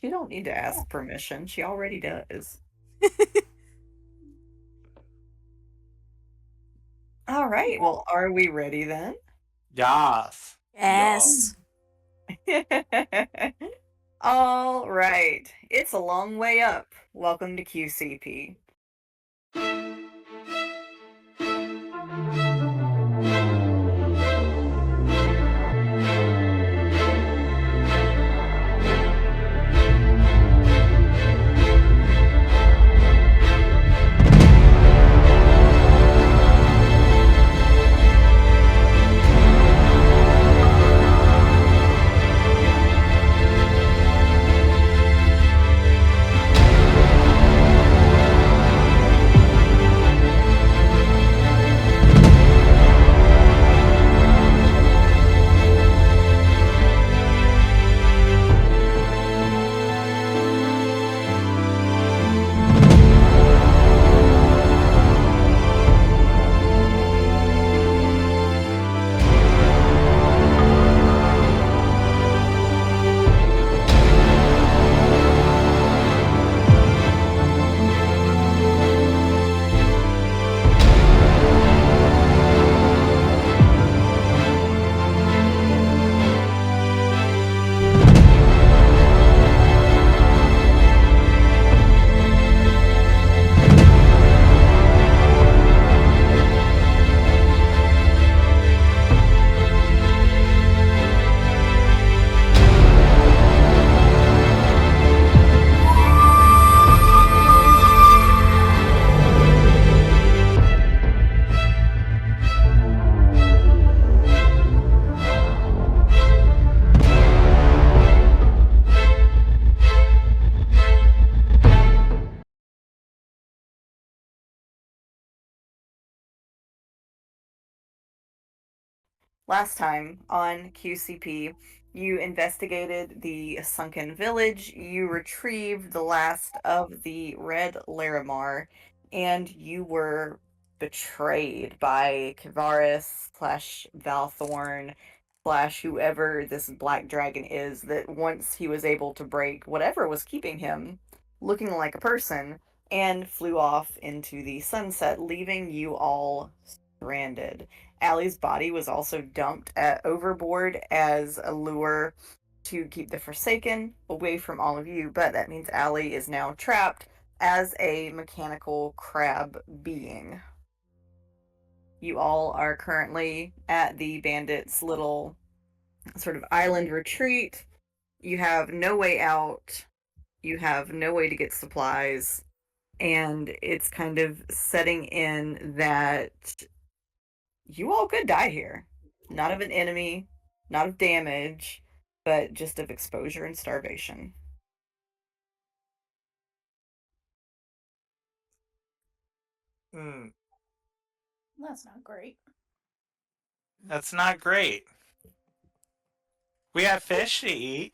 She don't need to ask permission. She already does. All right. Well, are we ready then? Yes. Yes. All right. It's a long way up. Welcome to QCP. Last time on QCP, you investigated the sunken village, you retrieved the last of the red Larimar, and you were betrayed by Kavaris slash Valthorn slash whoever this black dragon is that once he was able to break whatever was keeping him looking like a person and flew off into the sunset, leaving you all stranded. Allie's body was also dumped overboard as a lure to keep the Forsaken away from all of you, but that means Allie is now trapped as a mechanical crab being. You all are currently at the bandits' little sort of island retreat. You have no way out. You have no way to get supplies. And it's kind of setting in that you all could die here. Not of an enemy, not of damage, but just of exposure and starvation. Mm, That's not great. that's not great. We have fish to eat.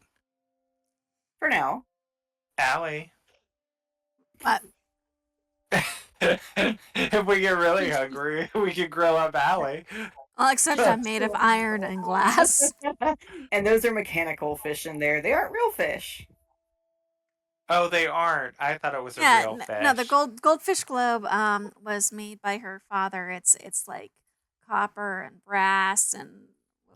For now. Allie. What? If we get really hungry, we could grill up Allie. Well, except I'm made of iron and glass. And those are mechanical fish in there. They aren't real fish. Oh, they aren't. I thought it was a Yeah, real no, the fish. goldfish globe was made by her father. It's like copper and brass and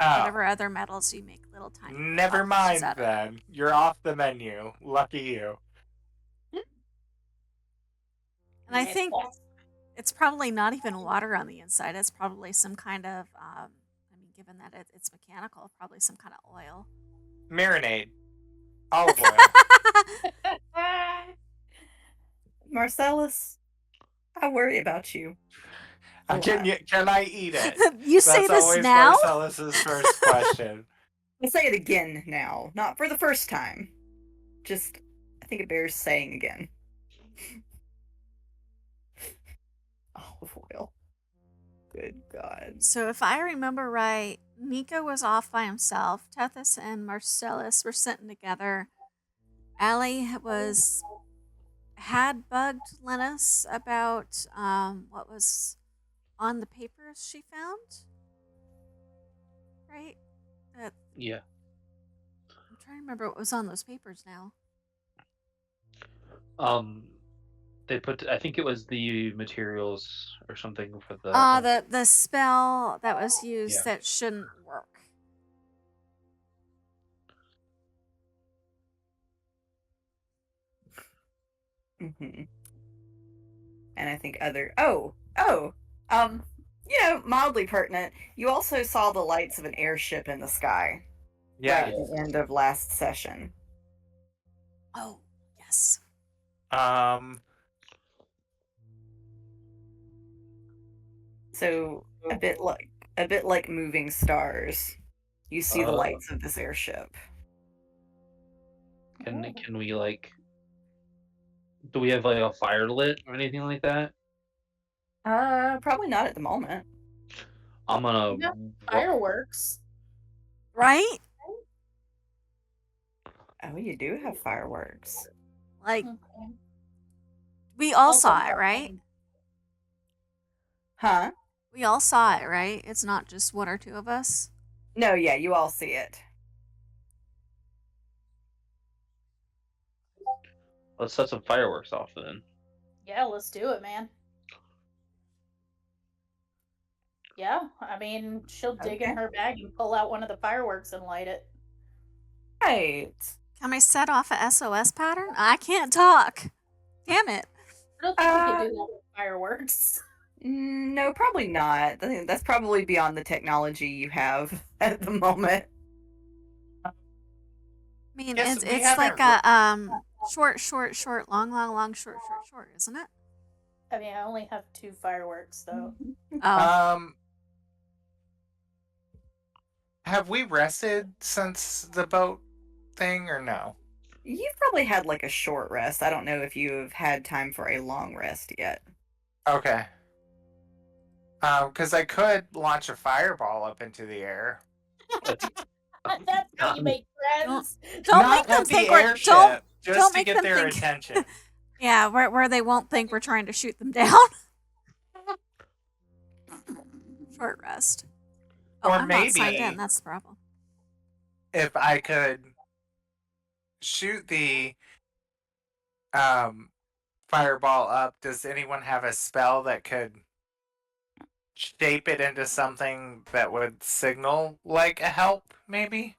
Oh, whatever other metals you make little tiny never goldfish pieces mind out of. then. You're off the menu. Lucky you. And I think it's probably not even water on the inside. It's probably some kind of I mean, given that it's mechanical, probably some kind of oil. Marinade. Olive oil. Marcellus, I worry about you. Can I eat it? You say That's this always now? Marcellus's first question. I'll say it again now. Not for the first time. Just, I think it bears saying again. Olive oil. Good God. So if I remember right, Nico was off by himself. Tethys and Marcellus were sitting together. Allie had bugged Linus about what was on the papers she found. Right? Yeah. I'm trying to remember what was on those papers now. They put. I think it was the materials or something for the. The spell that was used Yeah. that shouldn't work. Hmm. And I think mildly pertinent. You also saw the lights of an airship in the sky right at Yes. the end of last session. Oh, yes. So a bit like moving stars. You see the Uh, lights of this airship. can we like? Do we have like a fire lit or anything like that? Probably not at the moment. I'm gonna. Yeah, fireworks. Right? Oh, you do have fireworks. Like, Okay. we all Also saw it, not right? fun. Huh? We all saw it, right? It's not just one or two of us. No, yeah, you all see it. Let's set some fireworks off then. Yeah, let's do it, man. Yeah, I mean, she'll dig in Okay. her bag and pull out one of the fireworks and light it. Right. Can we set off a SOS pattern? I can't talk. Damn it. I don't think we can do that with fireworks. No, probably not. I think that's probably beyond the technology you have at the moment. I mean, Yes, we it's haven't like a short, long, short, isn't it? I mean, I only have 2 fireworks, though. Oh, Have we rested since the boat thing or no? You've probably had like a short rest. I don't know if you've had time for a long rest yet. Okay. Because I could launch a fireball up into the air. That's how you make friends. don't Not make them at the think we're airship, just don't to make get them their think- attention. yeah, where they won't think we're trying to shoot them down. Short rest. Oh, Or I'm not signed maybe- in. That's the problem. If I could shoot the fireball up, does anyone have a spell that could shape it into something that would signal like a help, maybe?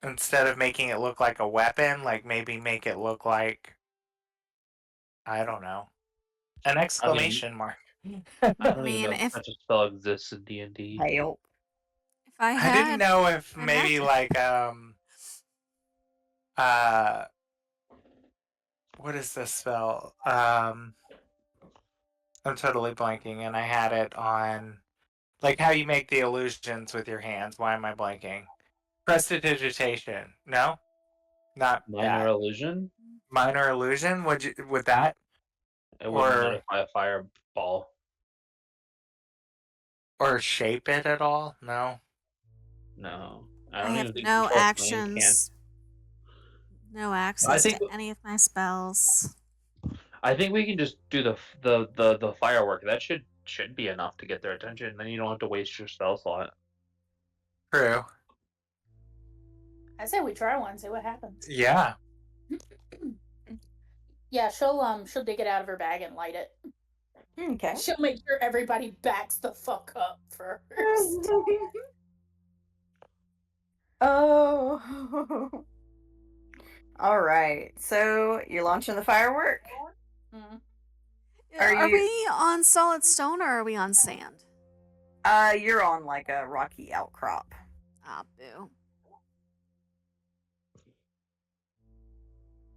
Instead of making it look like a weapon, like maybe make it look like, I don't know, an exclamation mark. I I don't mean, even know if such a spell exists in D&D. Help. If I I had, didn't know if I maybe had- like what is this spell? I'm totally blanking, and I had it on like how you make the illusions with your hands. Why am I blanking? Prestidigitation. No, not Minor that. illusion. Minor illusion. Would that It wouldn't Or- notify a fireball. or shape it at all? No. No, I don't have even think no control flame actions, no access think- to any of my spells. I think we can just do the firework. That should be enough to get their attention. Then you don't have to waste your spell slot. True. I say we try one, see what happens. Yeah. Yeah, she'll dig it out of her bag and light it. Okay. She'll make sure everybody backs the fuck up first. Oh. All right. So you're launching the firework? Mm. Are Are you- we on solid stone or are we on sand? You're on like a rocky outcrop. Ah, boo.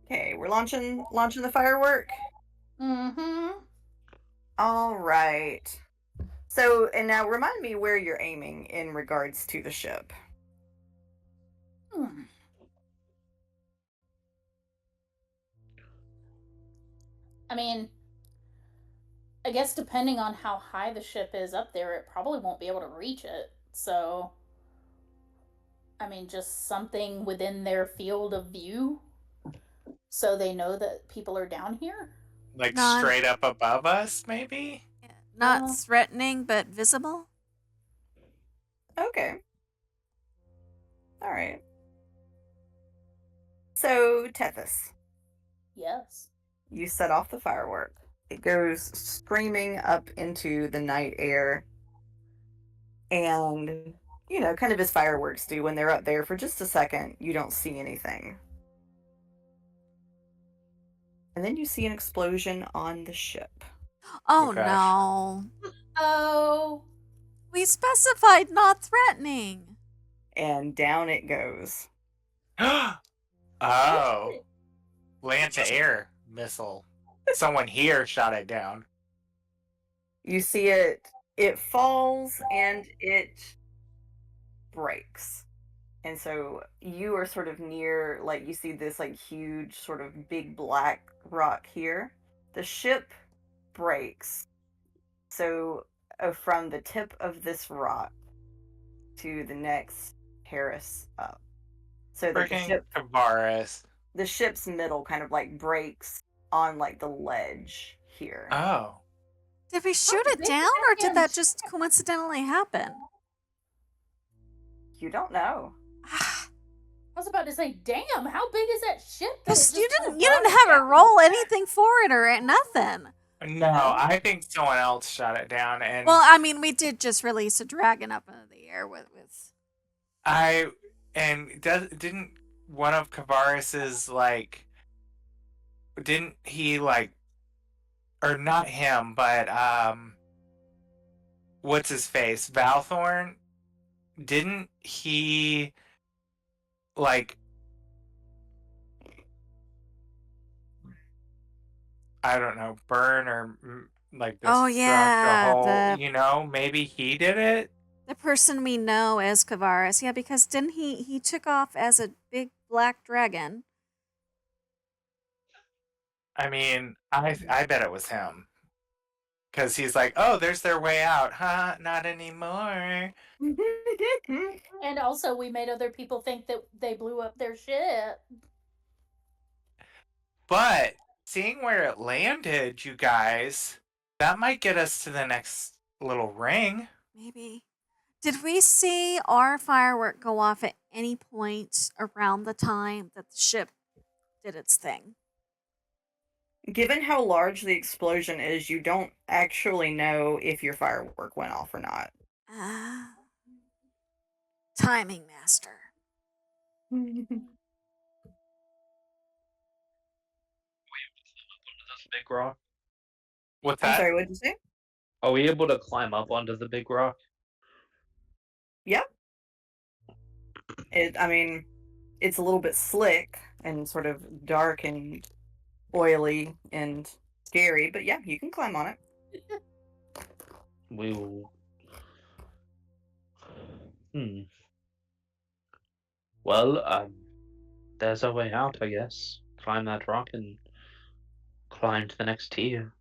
Okay, we're launching the firework. Mm-hmm. All right. So, and now remind me where you're aiming in regards to the ship. Hmm. I mean, I guess depending on how high the ship is up there, it probably won't be able to reach it. So, I mean, just something within their field of view so they know that people are down here. Like None. straight up above us, maybe? Not Uh. threatening, but visible. Okay. All right. So, Tethys, Yes. You set off the firework. It goes screaming up into the night air. And, kind of as fireworks do when they're up there for just a second, you don't see anything. And then you see an explosion on the ship. Oh gosh. no. Oh. We specified not threatening. And down it goes. Oh. Land to air missile. Someone here shot it down. You see it falls and it breaks. And so you are sort of near, like, you see this, like, huge, sort of big black rock here. The ship breaks. So from the tip of this rock to the next terrace up. So that Freaking Tavares. the ship's middle kind of like breaks on like the ledge here. Oh. Did we shoot it down, or did that just coincidentally happen? You don't know. I was about to say, damn, how big is that ship? that it Because you just kinda didn't brought have it to down? roll anything for it or nothing. No, I think someone else shot it down, and Well, I mean, we did just release a dragon up into the air with didn't one of Kavaris's didn't he or not him, but what's his face, Valthorn? Didn't he I don't know, burn or Oh, destruct yeah, a whole, maybe he did it? the person we know as Kavaris. Yeah, because didn't he took off as a big black dragon? I mean, I bet it was him. Because he's like, oh, there's their way out. Huh? Not anymore. And also, we made other people think that they blew up their ship. But seeing where it landed, you guys, that might get us to the next little ring. Maybe. Did we see our firework go off at any point around the time that the ship did its thing? Given how large the explosion is, you don't actually know if your firework went off or not. Timing master. This big rock. What's I'm that? sorry, what did you say? Are we able to climb up onto the big rock? Yep. I mean, it's a little bit slick and sort of dark and oily and scary, but yeah, you can climb on it. We will. Well, there's our way out, I guess. Climb that rock and climb to the next tier.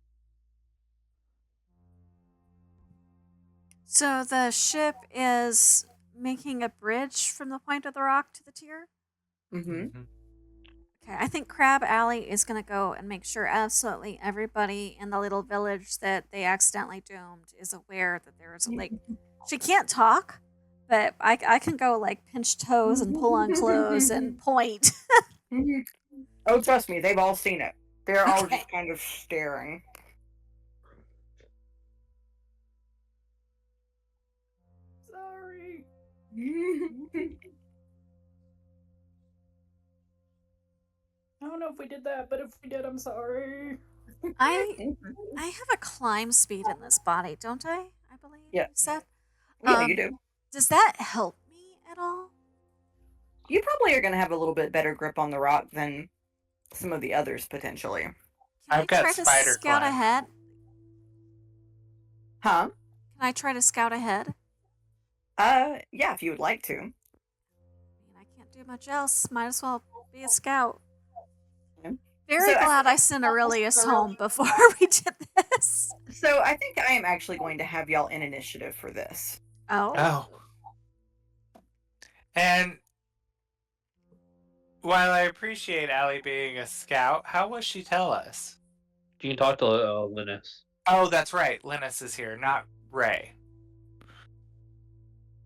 So the ship is making a bridge from the point of the rock to the tier? Mm-hmm. Okay, I think Crab Alley is going to go and make sure absolutely everybody in the little village that they accidentally doomed is aware that there is a lake. She can't talk, but I can go like pinch toes and pull on clothes and point. Oh, trust me, they've all seen it. They're all Okay. just kind of staring. Sorry. I don't know if we did that, but if we did, I'm sorry. I have a climb speed in this body, don't I? I believe. Yeah. Seth? Yeah, you do. Does that help me at all? You probably are going to have a little bit better grip on the rock than some of the others, potentially. Can I've I got try to spider scout climb. ahead? Huh? Can I try to scout ahead? Yeah, if you would like to. I mean, I can't do much else. Might as well be a scout. Yeah. Very So glad I sent Aurelius home before we did this. So I think I am actually going to have y'all in initiative for this. Oh. Oh. And while I appreciate Allie being a scout, how will she tell us? You can talk to Linus. Oh, that's right. Linus is here, not Ray.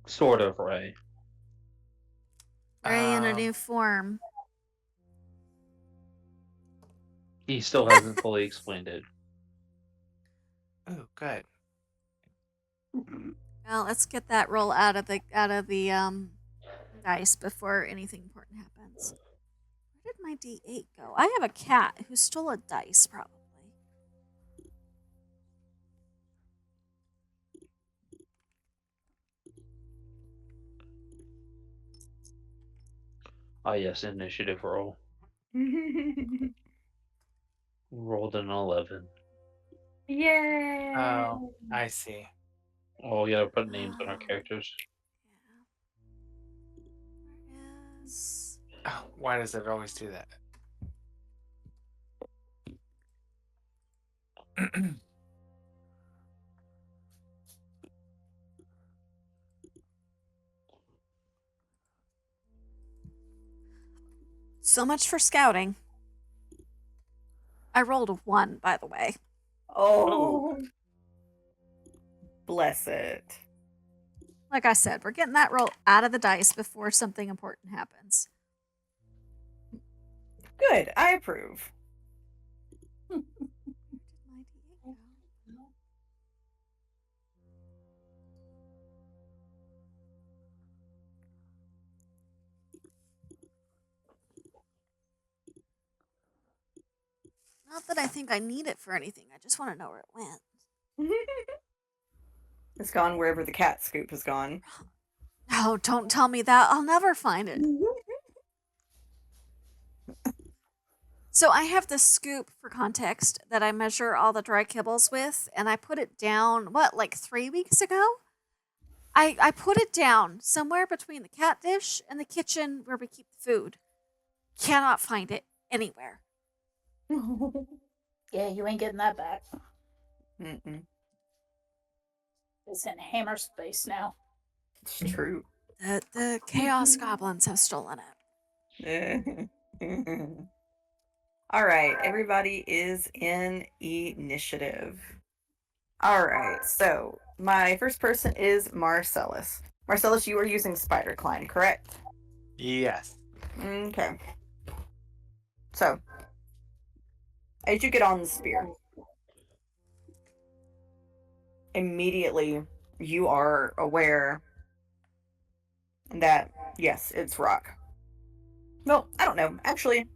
Sort of, Ray. Ray in a new form. He still hasn't fully explained it. Oh, good. Well, let's get that roll out of the dice before anything important happens. Where did my D8 go? I have a cat who stole a dice, probably. Ah, yes, initiative roll. Yay! Rolled an 11. Oh, I see. Oh, yeah, put names on our characters. Yeah. Where is... Oh, why does it always do that? So much for scouting. I rolled a 1, by the way. Oh, bless it. Like I said, we're getting that roll out of the dice before something important happens. Good, I approve. Where did my D8 go? Not that I think I need it for anything. I just want to know where it went. It's gone wherever the cat scoop has gone. No, don't tell me that. I'll never find it. So I have this scoop, for context, that I measure all the dry kibbles with, and I put it down, like 3 weeks ago? I put it down somewhere between the cat dish and the kitchen where we keep the food. Cannot find it anywhere. Yeah, you ain't getting that back. Mm-mm. It's in hammer space now. It's true. The Chaos Goblins have stolen it. All right, everybody is in initiative. All right, so my first person is Marcellus. Marcellus, you are using Spider Climb, correct? Yes. Okay. So, as you get on the spear, immediately you are aware that, yes, it's rock. Well, I don't know. Actually,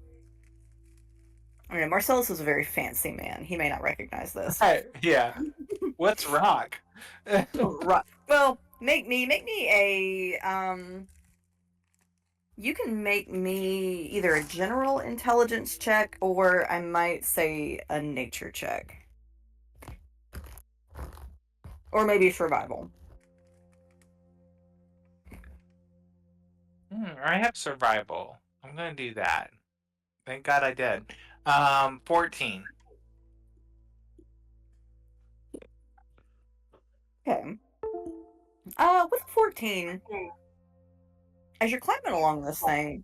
I mean, Marcellus is a very fancy man. He may not recognize this. Yeah. What's rock? Rock. Well, make me a you can make me either a general intelligence check or I might say a nature check. Or maybe survival. I have survival. I'm gonna do that. Thank God I did. 14. Okay. With 14, as you're climbing along this thing,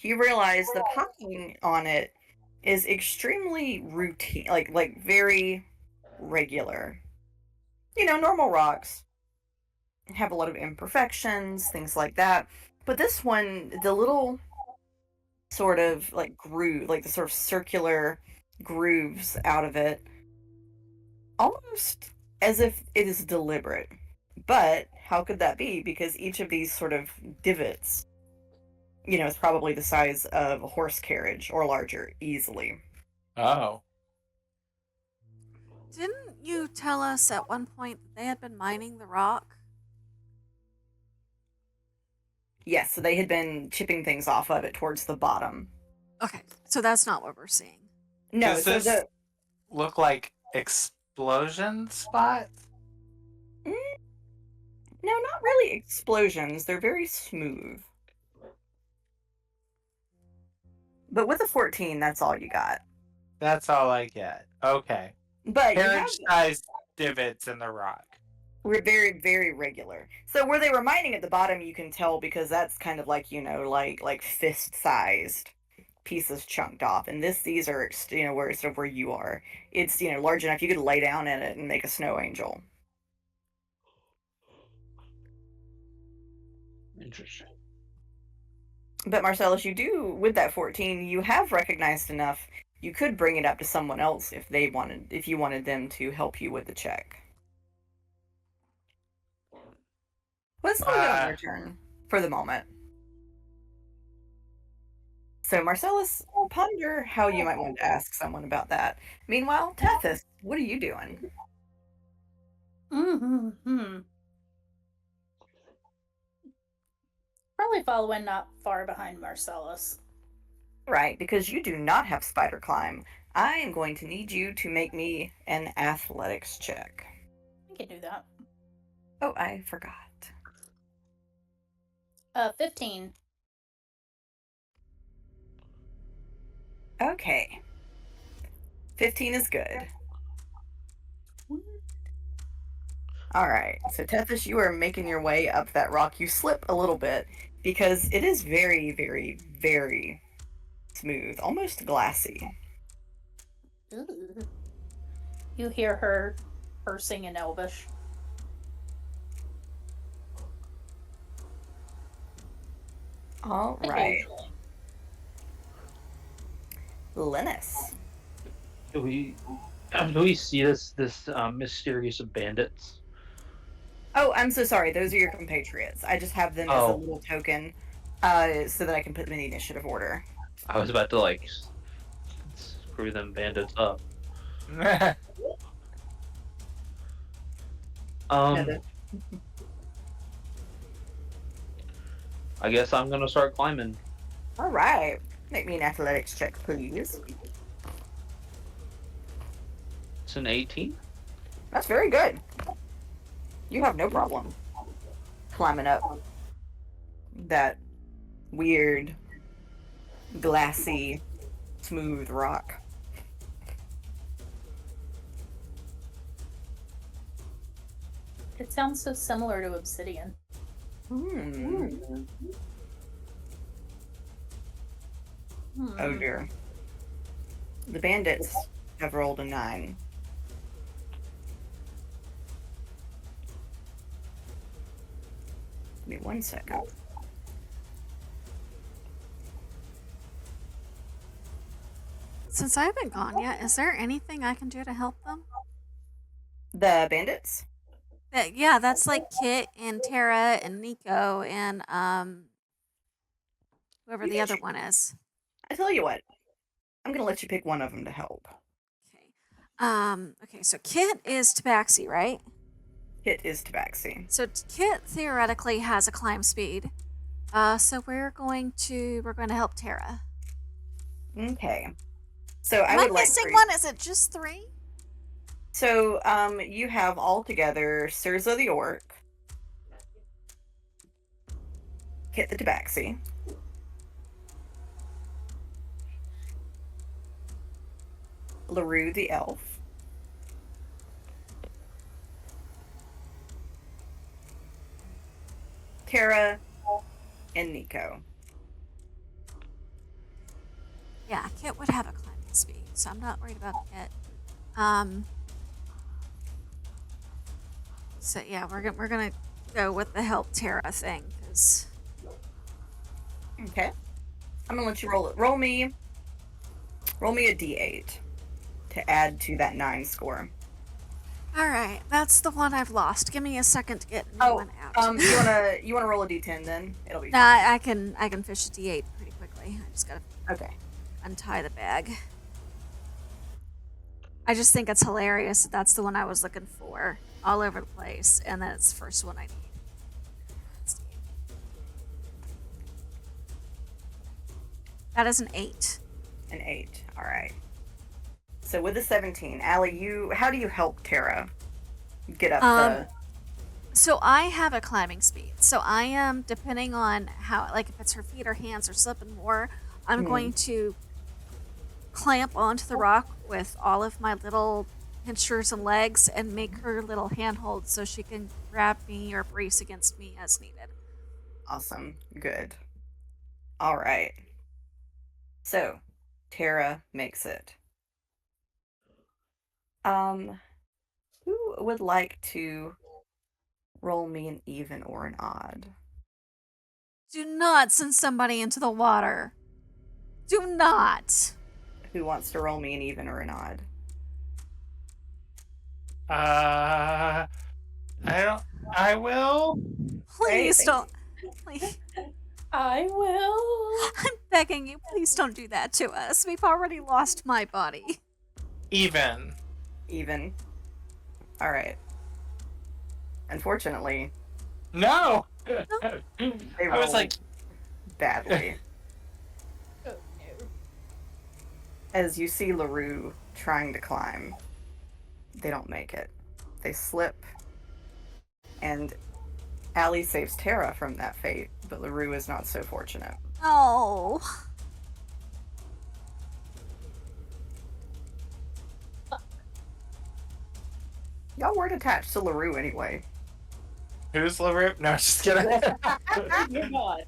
you realize the packing on it is extremely routine, like very regular. You know, normal rocks have a lot of imperfections, things like that. But this one, the little sort of like groove, like the sort of circular grooves out of it, almost as if it is deliberate. But how could that be? Because each of these sort of divots, you know, is probably the size of a horse carriage or larger, easily. Oh. Didn't you tell us at one point that they had been mining the rock? Yes, so they had been chipping things off of it towards the bottom. Okay, so that's not what we're seeing. No, Does so this look like explosion spots? no, not really explosions. They're very smooth. But with a 14, that's all you got. That's all I get. Okay. But you have Carriage-sized divots in the rock. we're very, very regular. So where they were mining at the bottom, you can tell because that's kind of like, you know, like fist-sized pieces chunked off. And these are, you know, where sort of where you are. It's, you know, large enough you could lay down in it and make a snow angel. Interesting. But Marcellus, you do, with that 14, you have recognized enough. You could bring it up to someone else if you wanted them to help you with the check. But it's all good on your turn for the moment. So Marcellus, ponder how you might want to ask someone about that. Meanwhile, Tethys, what are you doing? Probably following not far behind Marcellus. Right, because you do not have spider climb. I am going to need you to make me an athletics check. I can do that. Oh, I forgot. 15. Okay. 15 is good. All right. So Tethys, you are making your way up that rock. You slip a little bit because it is very, very, very smooth, almost glassy. Ooh. You hear her cursing in Elvish. All right. Linus. Do we see this mysterious bandits? Oh, I'm so sorry. Those are your compatriots. I just have them as a little token, so that I can put them in the initiative order. I was about to like screw them bandits up. I guess I'm gonna start climbing. All right. Make me an athletics check, please. It's an 18. That's very good. You have no problem climbing up that weird, glassy, smooth rock. It sounds so similar to obsidian. Oh dear. The bandits have rolled a 9. Give me 1 second. Since I haven't gone yet, is there anything I can do to help them? The bandits? Yeah, that's like Kit and Tara and Nico and whoever the other one is. I tell you what, I'm gonna let you pick one of them to help. Okay, so Kit is Tabaxi, right? Kit is Tabaxi. So Kit theoretically has a climb speed. So we're going to help Tara. Okay. So Am I missing one? Is it just 3? So, you have all together Sirza the Orc, Kit the Tabaxi, LaRue the Elf, Tara, and Nico. Yeah, Kit would have a climbing speed, so I'm not worried about Kit. So yeah, we're gonna go with the help Tara thing, because. Okay. I'm gonna let you roll it. Roll me a d8 to add to that 9 score. All right, that's the one I've lost. Give me a second to get a new one out. You wanna roll a d10 then? It'll be. Nah, I can fish a d8 pretty quickly. I just gotta untie the bag. I just think it's hilarious that that's the one I was looking for all over the place, and then it's the first one I need. That is an 8. An 8. All right. So with the 17, Allie, how do you help Tara get up the? So I have a climbing speed. So I am, depending on how, like if it's her feet or hands are slipping more, I'm going to clamp onto the rock with all of my little pinchers and legs and make her little handhold so she can grab me or brace against me as needed. Awesome. Good. All right. So, Tara makes it. Who would like to roll me an even or an odd? Do not send somebody into the water. Do not. Who wants to roll me an even or an odd? I will. Please Right, don't. Please. I will. I'm begging you, please don't do that to us. We've already lost my body. Even. Even. All right. Unfortunately, No. they I rolled was like, badly. Oh, no. As you see LaRue trying to climb, they don't make it. They slip, and Allie saves Tara from that fate, but LaRue is not so fortunate. Oh. Y'all weren't attached to LaRue anyway. who's LaRue? No, just kidding. You're not.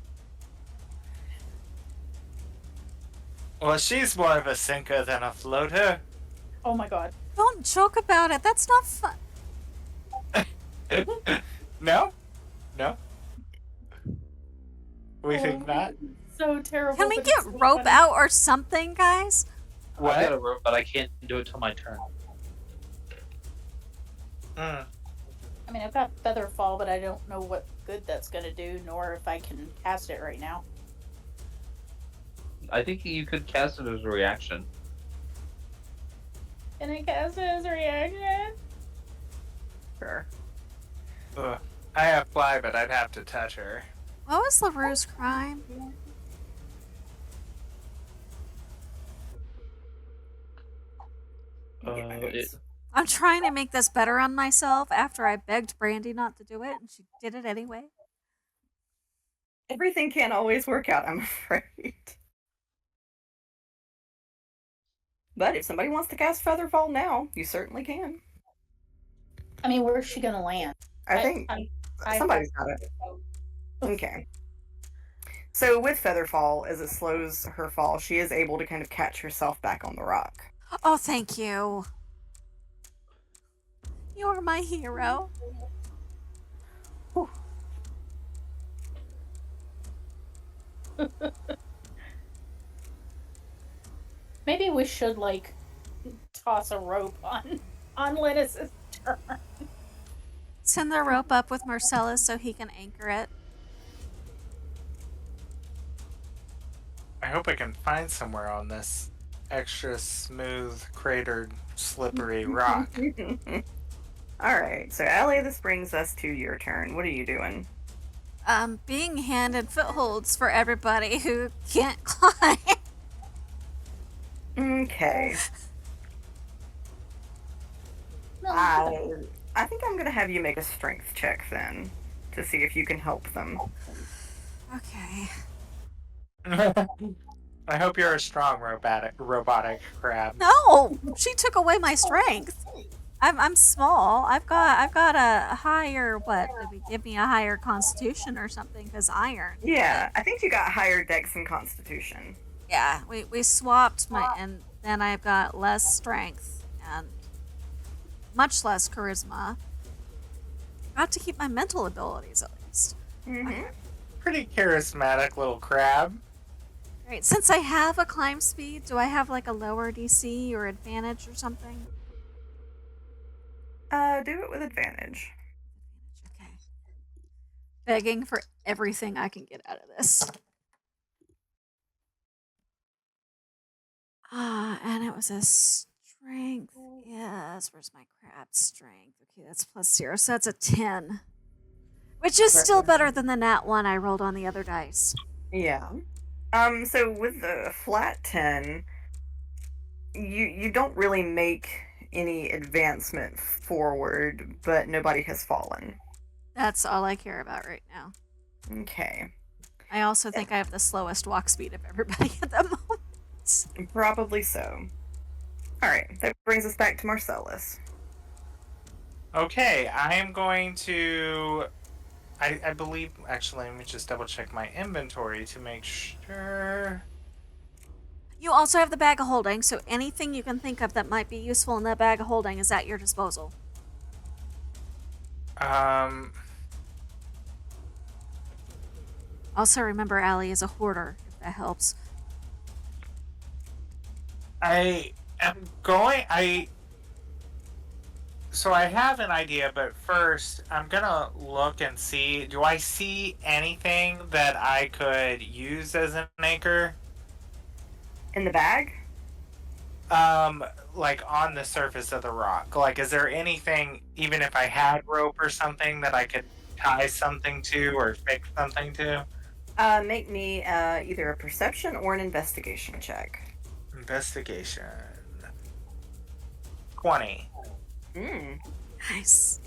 Well, she's more of a sinker than a floater. Oh my god. Don't joke about it. That's not fun. No? No? We think not? So terrible. Can we but get it's so rope funny. out or something, guys? I got a What? rope, but I can't do it till my turn. Mm. I mean, I've got feather fall, but I don't know what good that's gonna do, nor if I can cast it right now. I think you could cast it as a reaction. Can I cast it as a reaction? Sure. Ugh. I have fly, but I'd have to touch her. What was LaRue's crime? Get my notes. I'm trying to make this better on myself after I begged Brandy not to do it, and she did it anyway. Everything can't always work out, I'm afraid. But if somebody wants to cast Featherfall now, you certainly can. I mean, where's she gonna land? I think I somebody's got it. Okay. So with Featherfall, as it slows her fall, she is able to kind of catch herself back on the rock. Oh, thank you. You're my hero. Maybe we should like toss a rope on Lettuce's turn. Send the rope up with Marcellus so he can anchor it. I hope I can find somewhere on this extra smooth, cratered, slippery rock. Alright, so Allie, this brings us to your turn. What are you doing? Being handed footholds for everybody who can't climb. Okay. No, I think I'm gonna have you make a strength check then to see if you can help them. Okay. I hope you're a strong robotic crab. No, she took away my strength. I'm small. I've got a higher what? Did we give me a higher constitution or something? Because iron. Yeah, I think you got higher dex and constitution. Yeah, we swapped my, and then I've got less strength and much less charisma. Got to keep my mental abilities at least. Mm-hmm. Pretty charismatic little crab. Great. Since I have a climb speed, do I have like a lower DC or advantage or something? Do it with advantage. Okay. Begging for everything I can get out of this. And it was a strength. Yes, where's my crab strength? Okay, that's +0, so that's a 10. Which is still better than the nat 1 I rolled on the other dice. Yeah. So with the flat 10, you don't really make any advancement forward, but nobody has fallen. That's all I care about right now. Okay. I also think I have the slowest walk speed of everybody at the moment. Probably so. Alright, that brings us back to Marcellus. Okay, I am going to... I believe... Actually, let me just double check my inventory to make sure... You also have the bag of holding, so anything you can think of that might be useful in that bag of holding is at your disposal. Also, remember, Allie is a hoarder, if that helps. I am going. So I have an idea, but first I'm gonna look and see. Do I see anything that I could use as an anchor? In the bag? Like on the surface of the rock. Like, is there anything, even if I had rope or something, that I could tie something to or fix something to? Make me either a perception or an investigation check. Investigation. 20. Mm. Nice.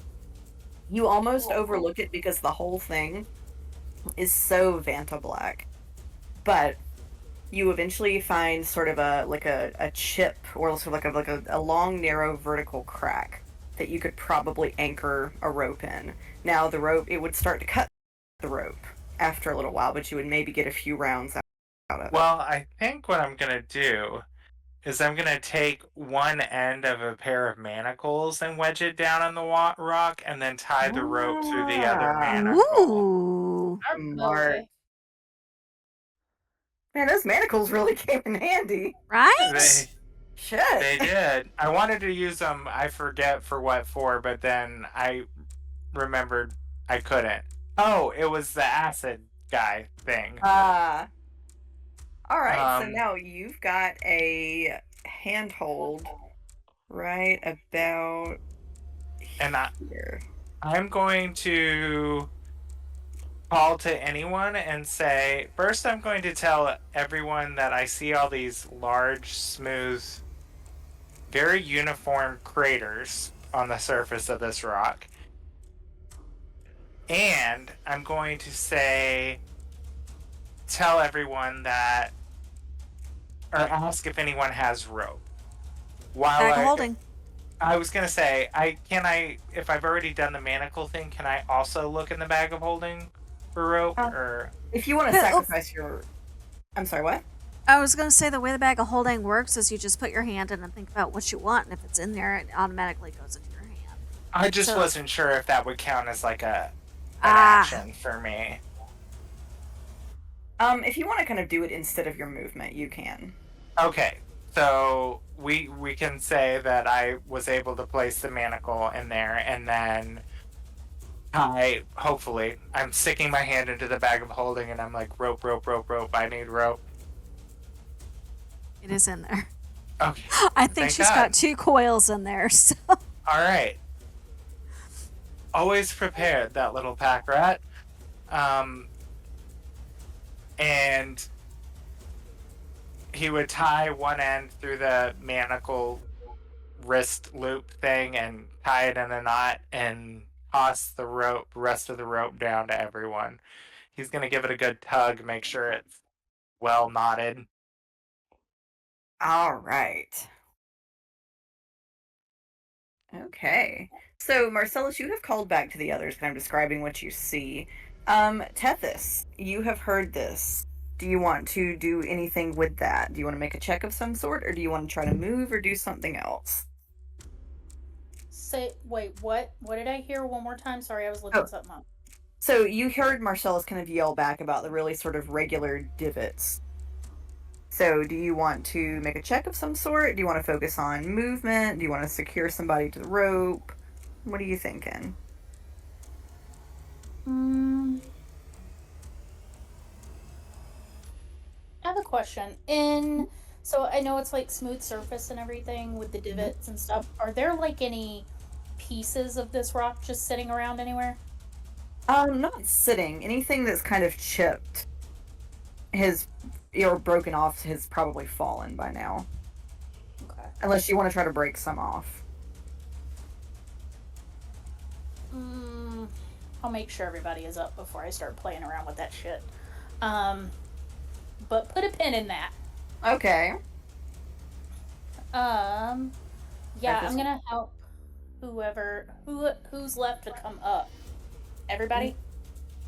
You almost overlook it because the whole thing is so Vanta black. But you eventually find sort of a chip or sort of like a long, narrow, vertical crack that you could probably anchor a rope in. Now the rope, it would start to cut the rope after a little while, but you would maybe get a few rounds out of it. Well, I think what I'm gonna do is I'm gonna take one end of a pair of manacles and wedge it down on the rock, and then tie the rope through the other Ah. manacle. Ooh. Smart. Okay. Man, those manacles really came in handy. Right? Shit. They did. I wanted to use them. I forget for what for, but then I remembered I couldn't. Oh, it was the acid guy thing. All right, so Um, now you've got a handhold right about and here. I'm going to call to anyone and say, first, I'm going to tell everyone that I see all these large, smooth, very uniform craters on the surface of this rock. And I'm going to tell everyone that, or ask if anyone has rope. Bag of holding. I was gonna say, if I've already done the manacle thing, can I also look in the bag of holding for rope? Or if you want to sacrifice your, I'm sorry, what? I was going to say the way the bag of holding works is you just put your hand in and think about what you want, and if it's in there, it automatically goes into your hand. I just wasn't sure if that would count as like an action for me. If you want to kind of do it instead of your movement, you can. Okay, so we can say that I was able to place the manacle in there, and then hopefully I'm sticking my hand into the bag of holding, and I'm like, rope, rope, rope, rope. I need rope. It is in there. Okay. I think she's got 2 coils in there. So. All right. Always prepared, that little pack rat. And he would tie one end through the manacle wrist loop thing and tie it in a knot and toss the rest of the rope down to everyone. He's going to give it a good tug, make sure it's well knotted. All right. Okay. So, Marcellus, you have called back to the others, kind of describing what you see. Tethys, you have heard this. Do you want to do anything with that? Do you want to make a check of some sort, or do you want to try to move or do something else? Wait, what? What did I hear one more time? Sorry, I was looking something up. So you heard Marcellus kind of yell back about the really sort of regular divots. So do you want to make a check of some sort? Do you want to focus on movement? Do you want to secure somebody to the rope? What are you thinking? I have a question. So I know it's like smooth surface and everything with the divots and stuff. Are there like any pieces of this rock just sitting around anywhere? Not sitting. Anything that's kind of chipped or broken off has probably fallen by now. Okay. Unless you want to try to break some off. I'll make sure everybody is up before I start playing around with that shit. But put a pin in that. Okay. Yeah, I'm gonna help who's left to come up. Everybody?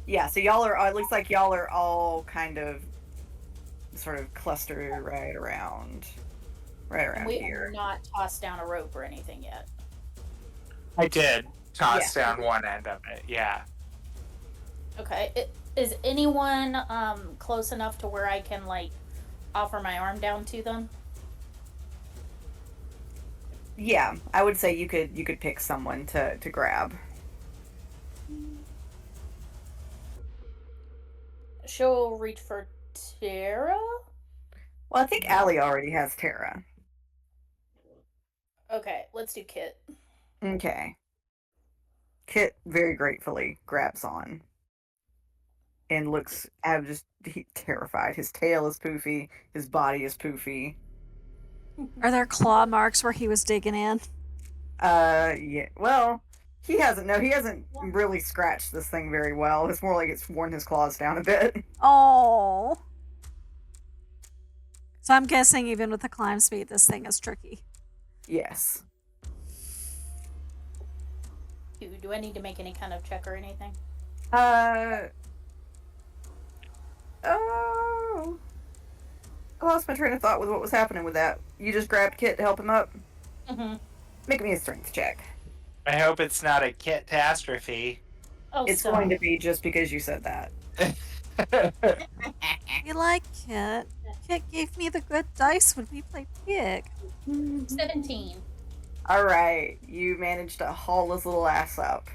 Yeah, so y'all are, it looks like y'all are all kind of sort of clustered right around We here. are not tossed down a rope or anything yet. I did toss down one end of it, yeah. Okay. Is anyone close enough to where I can like offer my arm down to them? Yeah, I would say you could pick someone to grab. She'll reach for Tara. Well, I think Allie already has Tara. Okay, let's do Kit. Okay. Kit very gratefully grabs on and looks just terrified. His tail is poofy, his body is poofy. Are there claw marks where he was digging in? Yeah. Well, he hasn't. No, he hasn't really scratched this thing very well. It's more like it's worn his claws down a bit. Oh. So I'm guessing even with the climb speed, this thing is tricky. Yes. Do I need to make any kind of check or anything? Oh. I lost my train of thought with what was happening with that. You just grabbed Kit to help him up? Mm-hmm. Make me a strength check. I hope it's not a catastrophe. Oh, It's stop. going to be just because you said that. You like Kit? Kit gave me the good dice when we played Pig. 17. All right, you managed to haul his little ass up.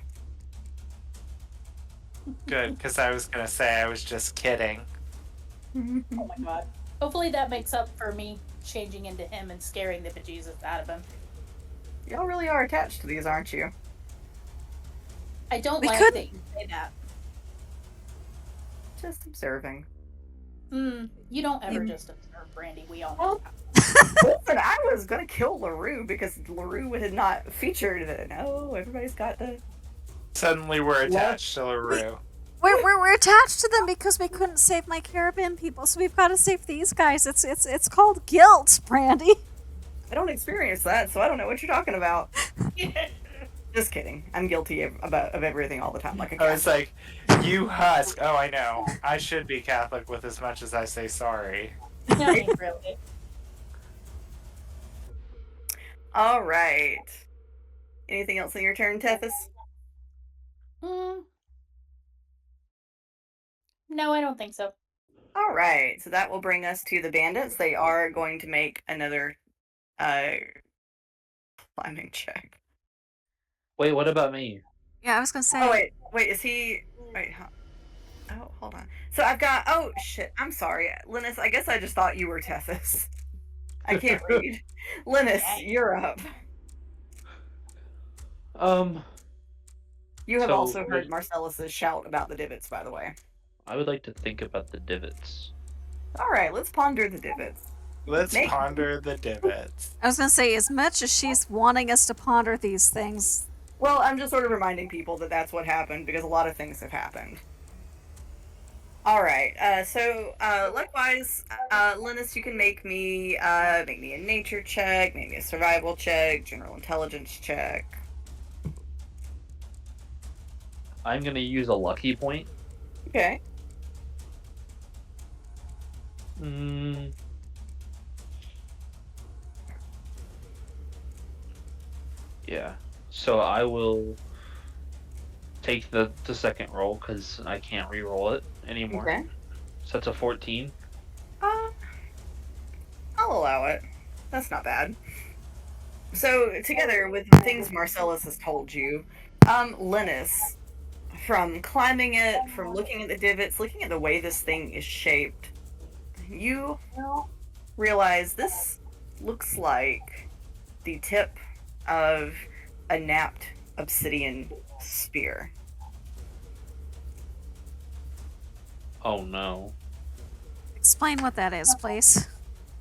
Good, because I was going to say I was just kidding. Oh my god. Hopefully that makes up for me changing into him and scaring the bejesus out of him. Y'all really are attached to these, aren't you? I don't We like could- that you say that. Just observing. You don't ever You- just observe, Brandy. We all know Well, that. listen, I was gonna kill LaRue because LaRue had not featured it. No, everybody's got to. Suddenly we're attached to LaRue. We're attached to them because we couldn't save my Caribbean people, so we've got to save these guys. It's called guilt, Brandy. I don't experience that, so I don't know what you're talking about. Just kidding. I'm guilty of everything all the time, like a I was cat. like, you husk. Oh, I know. I should be Catholic with as much as I say sorry. I mean, really. All right. Anything else in your turn, Tethys? No, I don't think so. All right. So that will bring us to the bandits. They are going to make another climbing check. Wait, what about me? Yeah, I was gonna say. Oh wait, is he? Wait, huh? Oh, hold on. So I've got. Oh shit! I'm sorry, Linus. I guess I just thought you were Tethys. I can't read. Linus, you're up. You have So also heard Marcellus's shout about the divots, by the way. I would like to think about the divots. All right, let's ponder the divots. Let's Make- ponder the divots. I was gonna say, as much as she's wanting us to ponder these things, Well, I'm just sort of reminding people that that's what happened because a lot of things have happened. All right. Likewise, Linus, you can make me a nature check, maybe a survival check, general intelligence check. I'm gonna use a lucky point. Okay. Yeah. So I will take the second roll because I can't re-roll it anymore. Okay. So that's a 14. I'll allow it. That's not bad. So, together with the things Marcellus has told you, Linus, from climbing it, from looking at the divots, looking at the way this thing is shaped, you realize this looks like the tip of a napped obsidian spear. Oh no. explain what that is, please.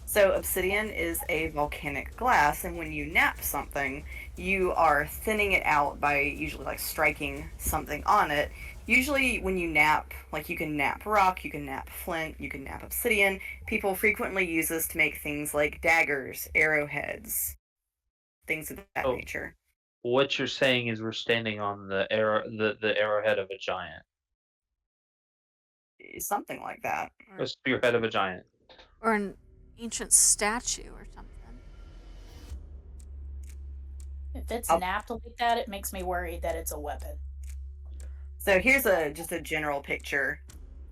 So obsidian is a volcanic glass, and when you nap something, you are thinning it out by usually like striking something on it. Usually when you nap, like you can nap rock, you can nap flint, you can nap obsidian. People frequently use this to make things like daggers, arrowheads, things of that nature. What you're saying is we're standing on the arrowhead of a giant. Something like that. A spearhead of a giant. Or an ancient statue or something. If it's napped like that, it makes me worried that it's a weapon. So here's just a general picture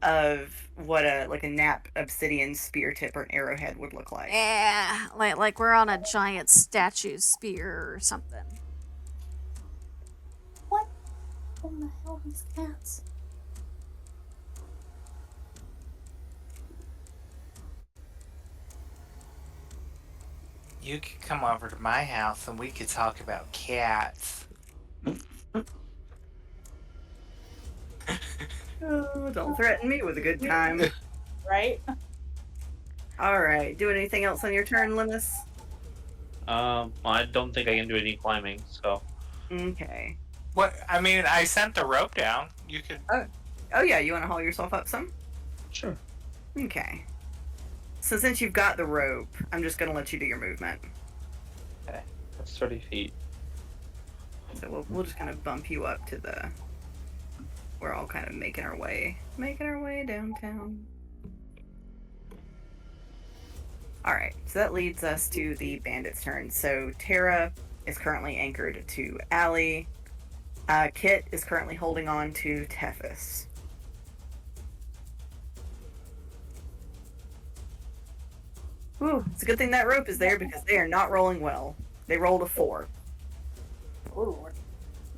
of what a nap obsidian spear tip or an arrowhead would look like. Yeah, like we're on a giant statue spear or something. What in the hell are these cats? You could come over to my house and we could talk about cats. Oh, don't threaten me with a good time. Right? All right. Do anything else on your turn, Limus? I don't think I can do any climbing, so. Okay. What? I mean, I sent the rope down. You could. Oh yeah, you want to haul yourself up some? Sure. Okay. So since you've got the rope, I'm just gonna let you do your movement. Okay, that's 30 feet. So we'll just kind of bump you up to the. We're all kind of making our way downtown. All right, so that leads us to the bandit's turn. So Tara is currently anchored to Allie. Kit is currently holding on to Tethys. Ooh, it's a good thing that rope is there because they are not rolling well. They rolled a 4. Ooh.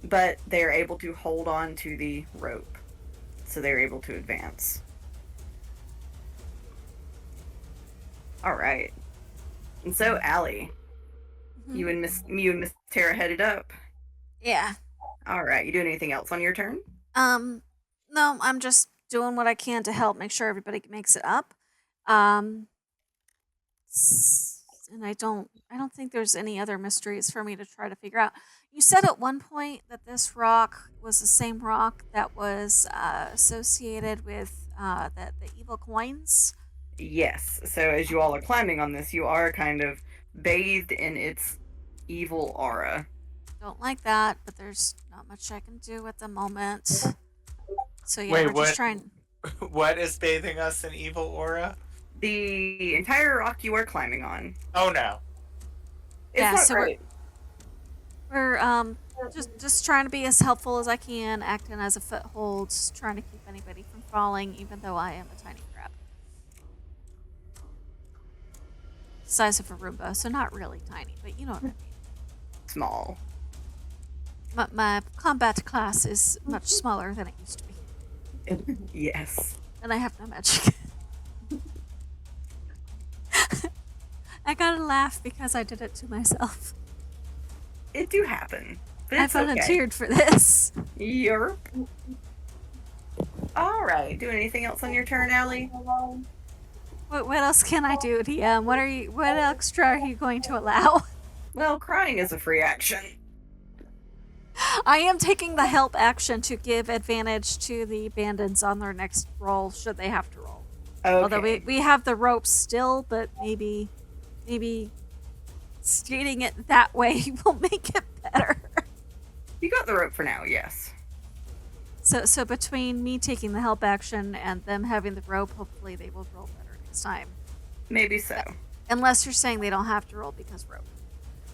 But they are able to hold on to the rope. So they're able to advance. Alright. And so, Allie, you and Miss Tara headed up. Yeah. Alright, you doing anything else on your turn? No, I'm just doing what I can to help make sure everybody makes it up. And I don't think there's any other mysteries for me to try to figure out. You said at one point that this rock was the same rock that was associated with the evil coins. Yes. So as you all are climbing on this, you are kind of bathed in its evil aura. Don't like that, but there's not much I can do at the moment. So yeah, Wait, we're just trying. What is bathing us in evil aura? The entire rock you are climbing on. Oh no. It's Yeah, not so great. we're just trying to be as helpful as I can, acting as a foothold, trying to keep anybody from falling, even though I am a tiny crab. Size of a Roomba, so not really tiny, but you know what I mean. Small. My combat class is much smaller than it used to be. Yes. And I have no magic. I gotta laugh because I did it to myself. It do happen. But I it's okay. volunteered for this. Yerp. Alright. Doing anything else on your turn, Allie? What else can I do, DM? What extra are you going to allow? Well, crying is a free action. I am taking the help action to give advantage to the bandits on their next roll, should they have to roll. Okay. Although we have the ropes still, but maybe skating it that way will make it better. You got the rope for now, yes. So between me taking the help action and them having the rope, hopefully they will roll better next time. Maybe so. Unless you're saying they don't have to roll because rope.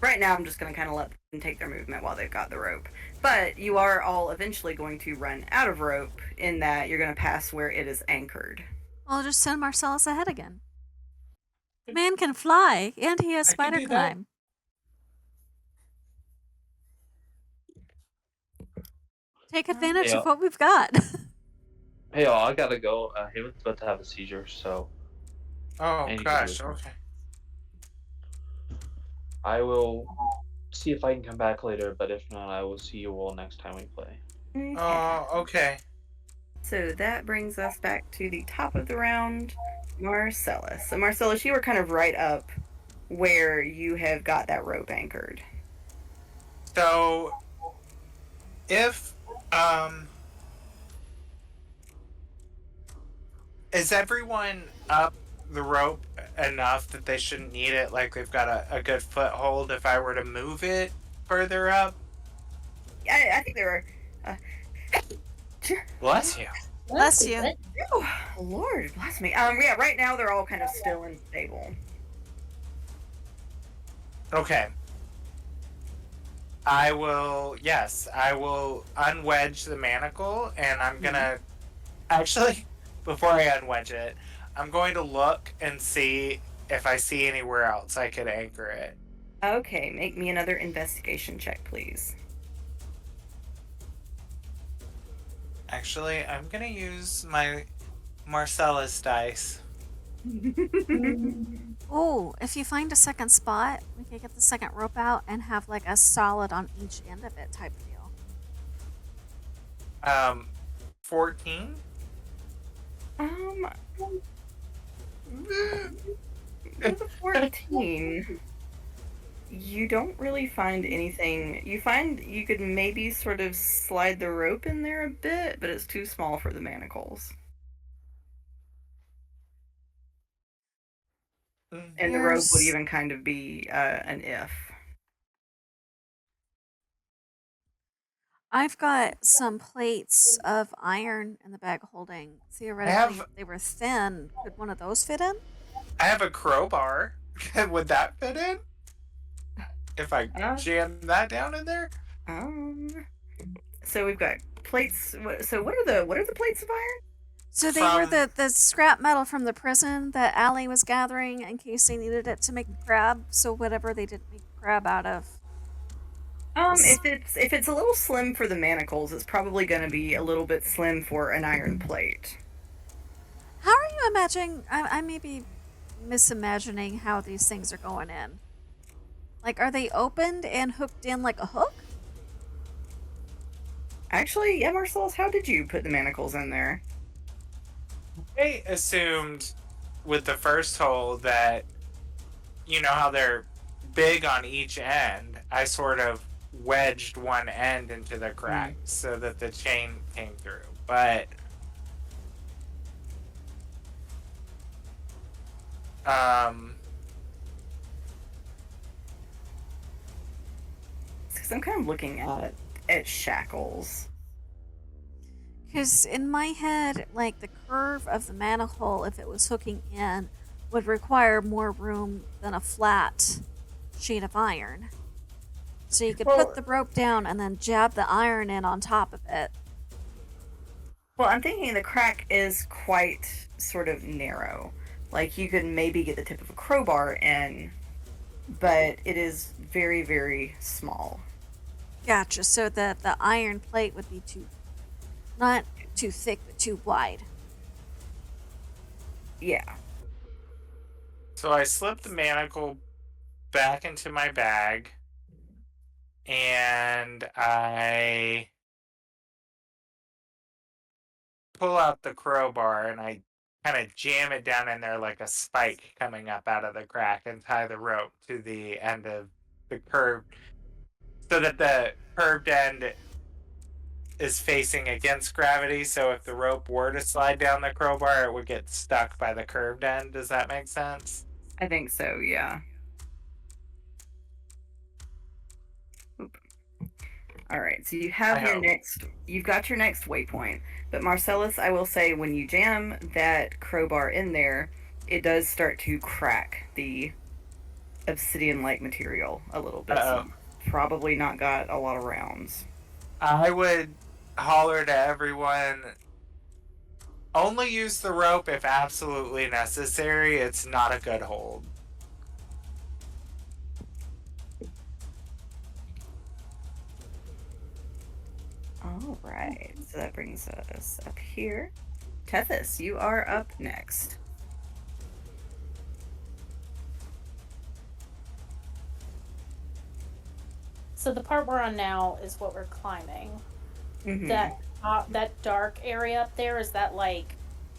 Right now, I'm just going to kind of let them take their movement while they've got the rope. But you are all eventually going to run out of rope in that you're going to pass where it is anchored. Well, just send Marcellus ahead again. Man can fly, and he has I can spider do that. climb. Take advantage of what we've got. Hey, y'all, I gotta go. Haven's about to have a seizure, so. Oh And you can gosh. do it. Okay. I will see if I can come back later, but if not, I will see you all next time we play. Okay. Oh, okay. So that brings us back to the top of the round, Marcellus. So Marcellus, you were kind of right up where you have got that rope anchored. So, if is everyone up the rope enough that they shouldn't need it? Like they've got a good foothold. If I were to move it further up. I think there were. Bless you. Bless you. Oh, Lord, bless me. Yeah, right now they're all kind of still and stable. Okay. I will unwedge the manacle, and I'm gonna actually before I unwedge it, I'm going to look and see if I see anywhere else I could anchor it. Okay, make me another investigation check, please. Actually, I'm gonna use my Marcellus dice. Oh, if you find a second spot, we could get the second rope out and have like a solid on each end of it type deal. 14? With a 14, you don't really find anything. You find you could maybe sort of slide the rope in there a bit, but it's too small for the manacles. And the rope would even kind of be an if. I've got some plates of iron in the bag holding. Theoretically, if they were thin. Could one of those fit in? I have a crowbar. Would that fit in? If I jam that down in there? So we've got plates. So what are the plates of iron? So they were the scrap metal from the prison that Allie was gathering in case they needed it to make the crab. So whatever they didn't make the crab out of. If it's a little slim for the manacles, it's probably going to be a little bit slim for an iron plate. How are you imagining? I may be misimagining how these things are going in. Like, are they opened and hooked in like a hook? Actually, yeah, Marcellus, how did you put the manacles in there? I assumed with the first hole that, you know how they're big on each end, I sort of wedged one end into the crack so that the chain came through. But because I'm kind of looking at shackles. Because in my head, like the curve of the manhole, if it was hooking in, would require more room than a flat sheet of iron. So you could put the rope down and then jab the iron in on top of it. Well, I'm thinking the crack is quite sort of narrow. Like you could maybe get the tip of a crowbar in, but it is very, very small. Gotcha. So the iron plate would be not too thick, but too wide. Yeah. So I slip the manacle back into my bag, and I pull out the crowbar and I kind of jam it down in there like a spike coming up out of the crack and tie the rope to the end of the curved, so that the curved end is facing against gravity. So if the rope were to slide down the crowbar, it would get stuck by the curved end. Does that make sense? I think so, yeah. All right, so you've got your next waypoint. But Marcellus, I will say, when you jam that crowbar in there, it does start to crack the obsidian-like material a little bit. So probably not got a lot of rounds. I would holler to everyone, only use the rope if absolutely necessary. It's not a good hold. All right, so that brings us up here. Tethys, you are up next. So the part we're on now is what we're climbing. Mm-hmm. That dark area up there, is that like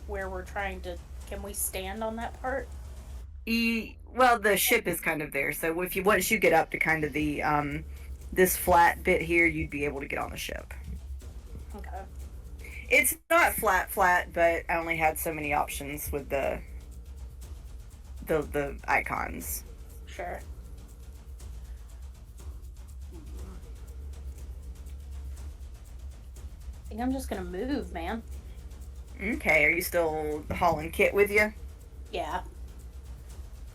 where we're trying to? Can we stand on that part? Well, the ship is kind of there. So once you get up to kind of the this flat bit here, you'd be able to get on the ship. Okay. It's not flat, but I only had so many options with the icons. Sure. I think I'm just gonna move, man. Okay, are you still hauling Kit with you? Yeah.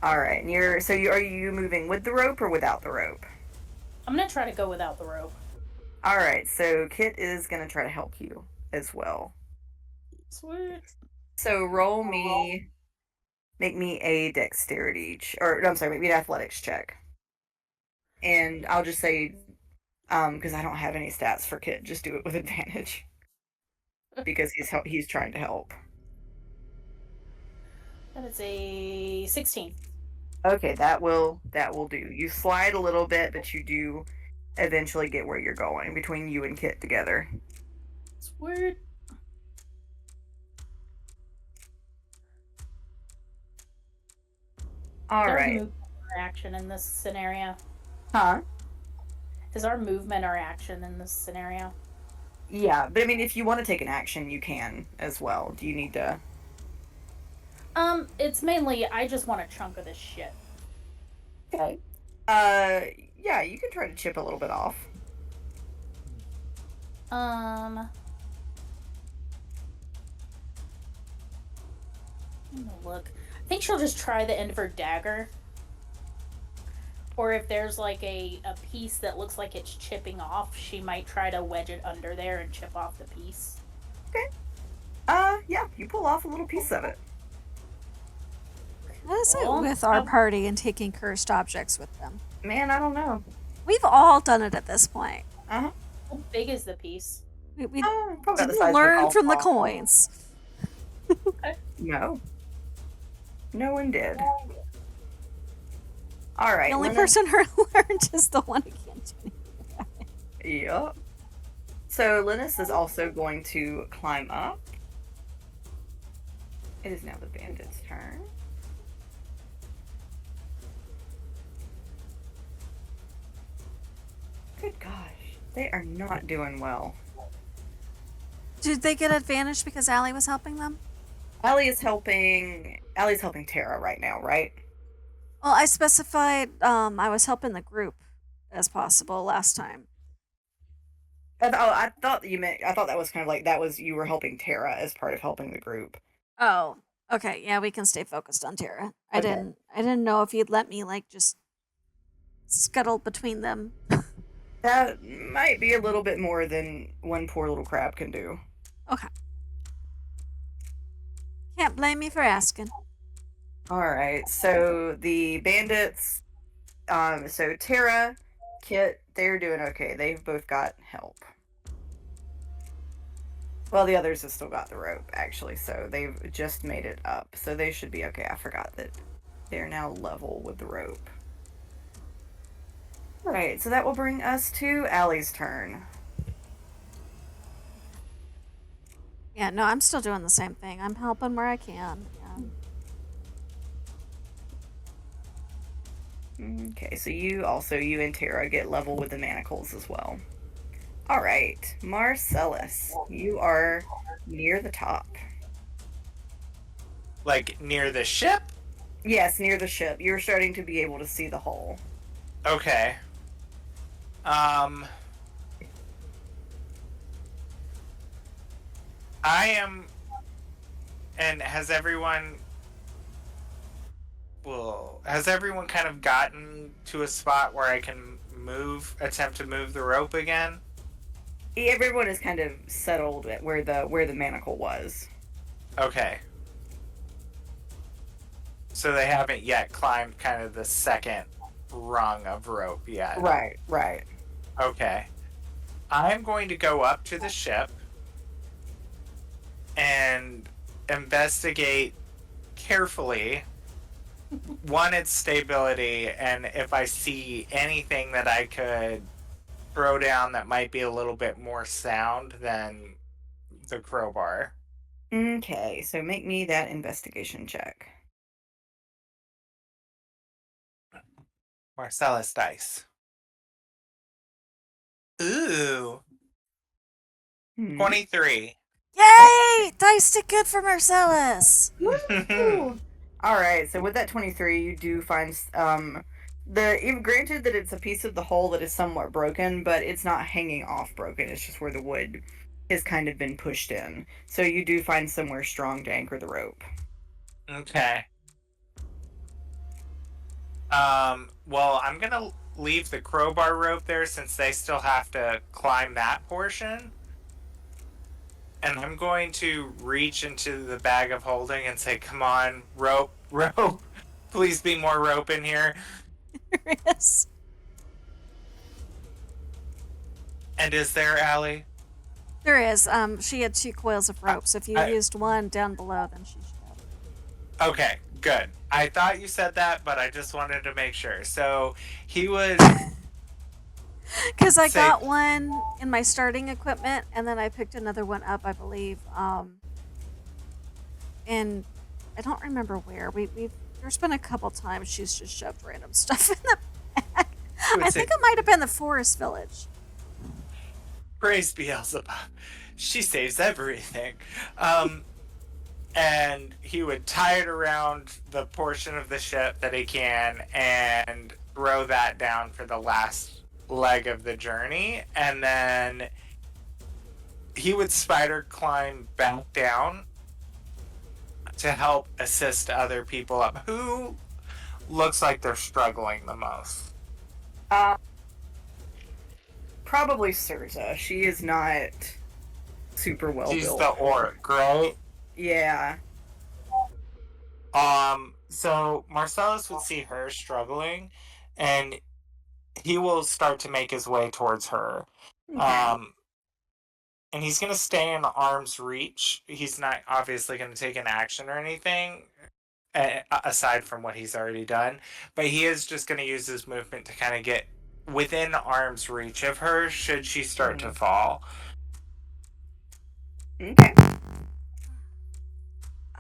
All right, and are you moving with the rope or without the rope? I'm gonna try to go without the rope. All right, so Kit is gonna try to help you as well. Sweet. So roll me, make me a dexterity, or no, I'm sorry, make me an athletics check. And I'll just say, because I don't have any stats for Kit, just do it with advantage. Because he's trying to help. That is a 16. Okay, that will do. You slide a little bit, but you do eventually get where you're going between you and Kit together. It's weird. All Is our right. movement or action in this scenario? Huh? Is our movement or action in this scenario? Yeah, but I mean, if you want to take an action, you can as well. Do you need to? It's mainly I just want a chunk of this shit. Okay. Yeah, you can try to chip a little bit off. I'm gonna look. I think she'll just try the end of her dagger. Or if there's like a piece that looks like it's chipping off, she might try to wedge it under there and chip off the piece. Okay. Yeah, you pull off a little piece of it. What is it Well, with our party and taking cursed objects with them? Man, I don't know. We've all done it at this point. Uh-huh. How big is the piece? We Probably about the didn't size of a learn golf from the ball. coins. No. No one did. All right. The only Lena- person who learned is the one who can't do anything. Yep. So Linus is also going to climb up. It is now the bandit's turn. Good gosh. They are not doing well. Did they get advantage because Allie was helping them? Allie's helping Tara right now, right? Well, I specified I was helping the group as possible last time. I thought that was kind of like that was you were helping Tara as part of helping the group. Oh, okay. Yeah, we can stay focused on Tara. Okay. I didn't know if you'd let me like just scuttle between them. That might be a little bit more than one poor little crab can do. Okay. Can't blame me for asking. All right. So the bandits, so Tara, Kit, they're doing okay. They've both got help. Well, the others have still got the rope, actually, so they've just made it up. So they should be okay. I forgot that they're now level with the rope. Alright, so that will bring us to Allie's turn. Yeah, no, I'm still doing the same thing. I'm helping where I can. Yeah. Okay, so you and Tara get level with the manacles as well. Alright, Marcellus, you are near the top. Like near the ship? Yes, near the ship. You're starting to be able to see the hull. Okay. I am. And has everyone kind of gotten to a spot where I can attempt to move the rope again? Everyone is kind of settled at where the manacle was. Okay. So they haven't yet climbed kind of the second rung of rope yet. Right. Okay. I'm going to go up to the ship and investigate carefully its stability, and if I see anything that I could throw down that might be a little bit more sound than the crowbar. Okay, so make me that investigation check. Marcellus dice. Ooh. 23. Yay! Dice did good for Marcellus. All right, so with that 23, you do find even granted that it's a piece of the hull that is somewhat broken, but it's not hanging off broken. It's just where the wood has kind of been pushed in. So you do find somewhere strong to anchor the rope. Okay. Well, I'm gonna leave the crowbar rope there since they still have to climb that portion. and I'm going to reach into the bag of holding and say, "Come on, rope, rope. Please be more rope in here." Yes. And is there, Allie? There is. She had 2 coils of rope, so if you I- used one down below, then she should have. Okay, good. I thought you said that, but I just wanted to make sure. So he would Because I say, got one in my starting equipment, and then I picked another one up, I believe. And I don't remember where. There's been a couple times she's just shoved random stuff in the bag. would I say- think it might have been the forest village. "Praise Beelzebub. She saves everything." And he would tie it around the portion of the ship that he can and throw that down for the last leg of the journey. And then he would spider climb back down to help assist other people up. Who looks like they're struggling the most? Probably Surza. She is not super well She's built. the orc, right? Yeah. So Marcellus would see her struggling, and he will start to make his way towards her. Okay. And he's gonna stay in arm's reach. He's not obviously gonna take an action or anything, aside from what he's already done. But he is just gonna use his movement to kind of get within arm's reach of her should she start to fall. Okay.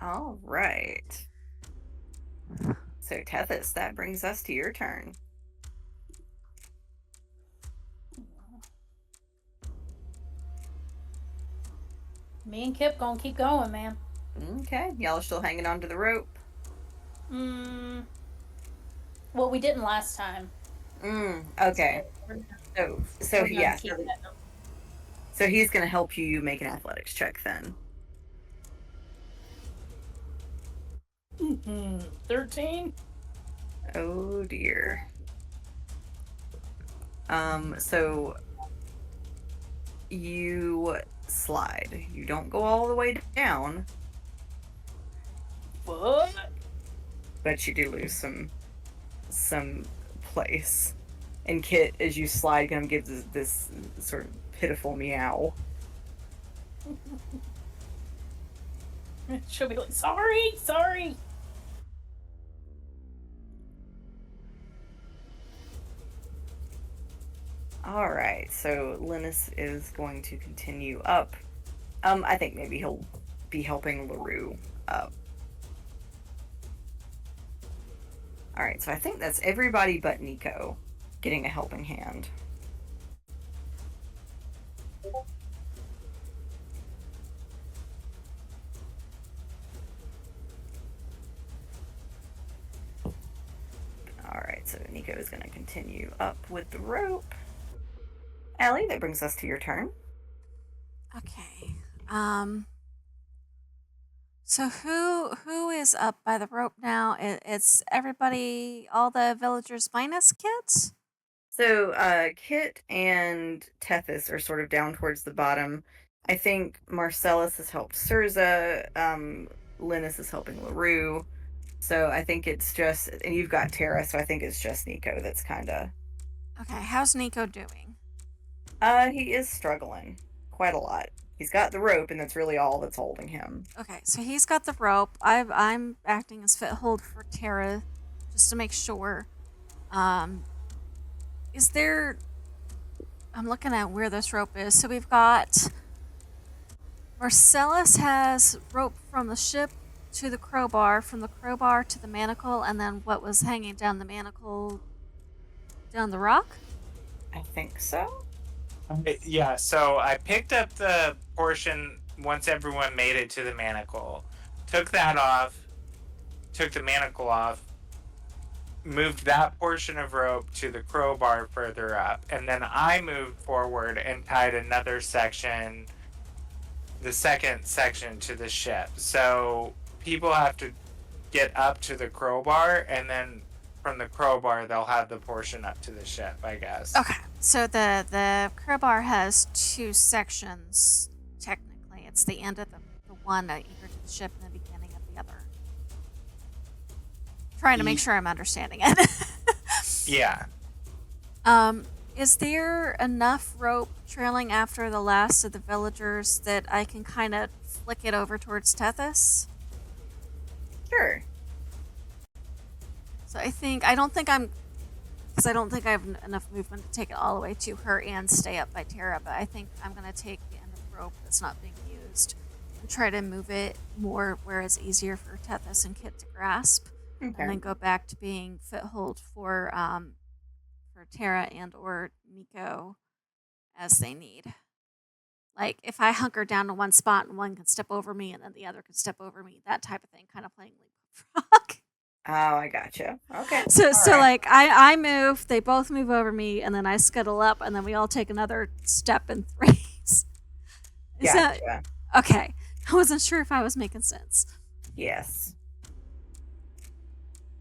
All right. So Tethys, that brings us to your turn. Me and Kip gonna keep going, man. Okay. Y'all are still hanging onto the rope. Well, we didn't last time. Okay. So We're gonna yeah. keep that. So he's gonna help you make an athletics check then. 13. Oh dear. So you slide. You don't go all the way down, What? but you do lose some place. And Kit, as you slide, kind of gives this sort of pitiful meow. She'll be like, sorry. All right, so Linus is going to continue up. I think maybe he'll be helping LaRue up. All right, so I think that's everybody but Nico getting a helping hand. All right, so Nico is going to continue up with the rope. Allie, that brings us to your turn. Okay. So who is up by the rope now? It's everybody, all the villagers minus Kit? So Kit and Tethys are sort of down towards the bottom. I think Marcellus has helped Surza. Linus is helping LaRue. So I think it's just, and you've got Tara, so I think it's just Nico that's kind of. Okay, how's Nico doing? He is struggling quite a lot. He's got the rope, and that's really all that's holding him. Okay, so he's got the rope. I'm acting as foothold for Tara, just to make sure. Is there? I'm looking at where this rope is. So we've got Marcellus has rope from the ship to the crowbar, from the crowbar to the manacle, and then what was hanging down the manacle down the rock? I think so. Yeah, so I picked up the portion once everyone made it to the manacle, took that off, took the manacle off, moved that portion of rope to the crowbar further up, and then I moved forward and tied another section, the second section, to the ship. So people have to get up to the crowbar, and then from the crowbar they'll have the portion up to the ship, I guess. Okay, so the crowbar has 2 sections. Technically, It's the end of the one eager to the ship and the beginning of the other. Trying to make sure I'm understanding it. Yeah. Is there enough rope trailing after the last of the villagers that I can kind of flick it over towards Tethys? Sure. So I don't think I have enough movement to take it all the way to her and stay up by Terra, but I think I'm going to take the end of the rope that's not being used and try to move it more where it's easier for Tethys and Kit to grasp, Okay. and then go back to being foothold for Terra and or Nico as they need. Like, if I hunker down to one spot and one can step over me and then the other can step over me, that type of thing, kind of playing leapfrog. Oh, I gotcha. Okay. So All right. like I move, they both move over me, and then I scuttle up, and then we all take another step in threes. Is that Gotcha. okay? I wasn't sure if I was making sense. Yes.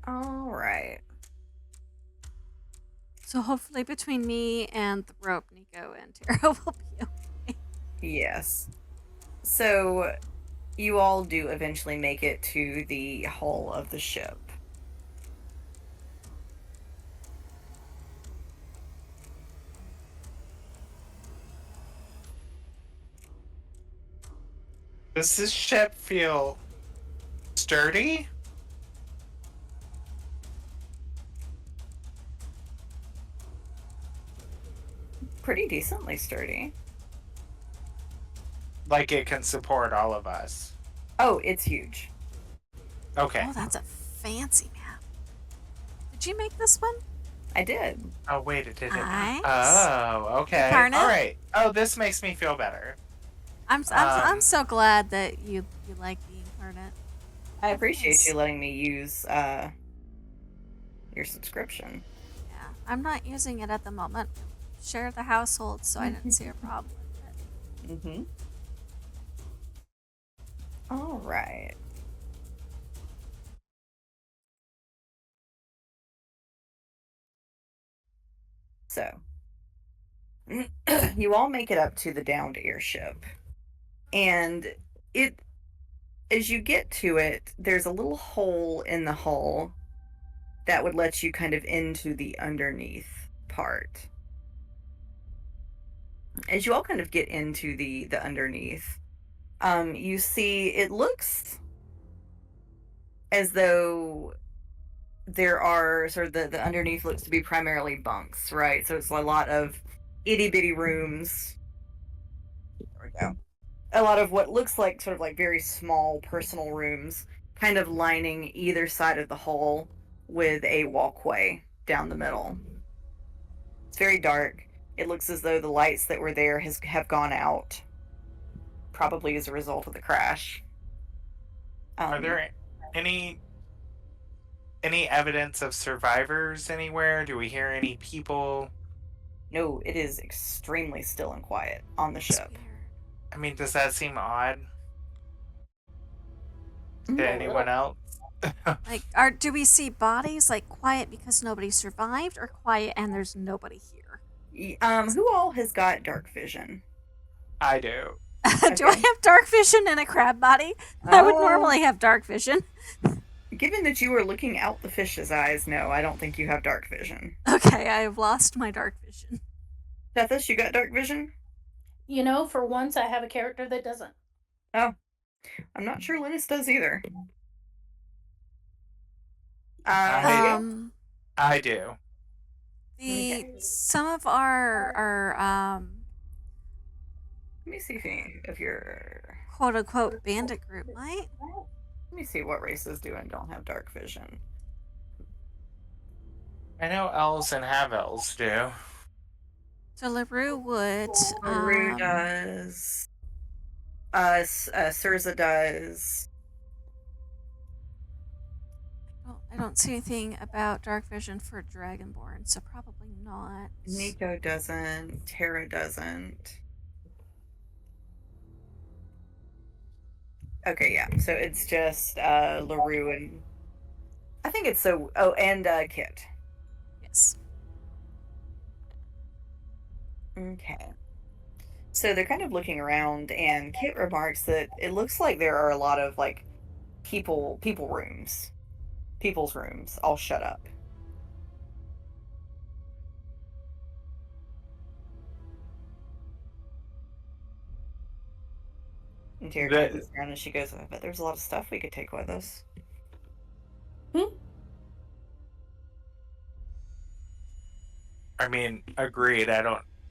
All right. So hopefully between me and the rope, Nico and Tara will be okay. Yes. So you all do eventually make it to the hull of the ship. Does this ship feel sturdy? Pretty decently sturdy. Like it can support all of us? Oh, it's huge. Okay. Oh, that's a fancy map. Did you make this one? I did. Oh, wait, it didn't. Nice. Oh, okay. Incarnate? All right. Oh, this makes me feel better. I'm so glad that you like the incarnate. I appreciate Nice. you letting me use your subscription. Yeah, I'm not using it at the moment. Share the household, so I didn't see a problem with it. Mm-hmm. All right. So, you all make it up to the downed airship. And as you get to it, there's a little hole in the hull that would let you kind of into the underneath part. As you all kind of get into the underneath, you see it looks as though there are sort of the underneath looks to be primarily bunks, right? So it's a lot of itty bitty rooms. There we go. A lot of what looks like sort of like very small personal rooms, kind of lining either side of the hull with a walkway down the middle. It's very dark. It looks as though the lights that were there have gone out, probably as a result of the crash. Are there any evidence of survivors anywhere? Do we hear any people? No, it is extremely still and quiet on the It's ship. weird. I mean, does that seem odd Mm, to a anyone little. else? Like, do we see bodies like quiet because nobody survived, or quiet and there's nobody here? Who all has got dark vision? I do. Do I Okay. have dark vision and a crab body? I would normally have dark vision. Given that you were looking out the fish's eyes, no, I don't think you have dark vision. Okay, I have lost my dark vision. Tethys, you got dark vision? You know, for once I have a character that doesn't. Oh, I'm not sure Linus does either. There you go. I do. Okay. Some of our Let me see if your quote unquote bandit group might. let me see what races do and don't have dark vision. I know elves and half elves do. So LaRue would. Maru does. Surza does. I don't see anything about dark vision for Dragonborn, so probably not. Nico doesn't. Terra doesn't. Okay, yeah. So it's just LaRue and I think it's so. Oh, and Kit. Yes. Okay. So they're kind of looking around, and Kit remarks that it looks like there are a lot of like people's rooms all shut up. And Tara kind of looks around and she goes, I bet there's a lot of stuff we could take with us. I mean, agreed.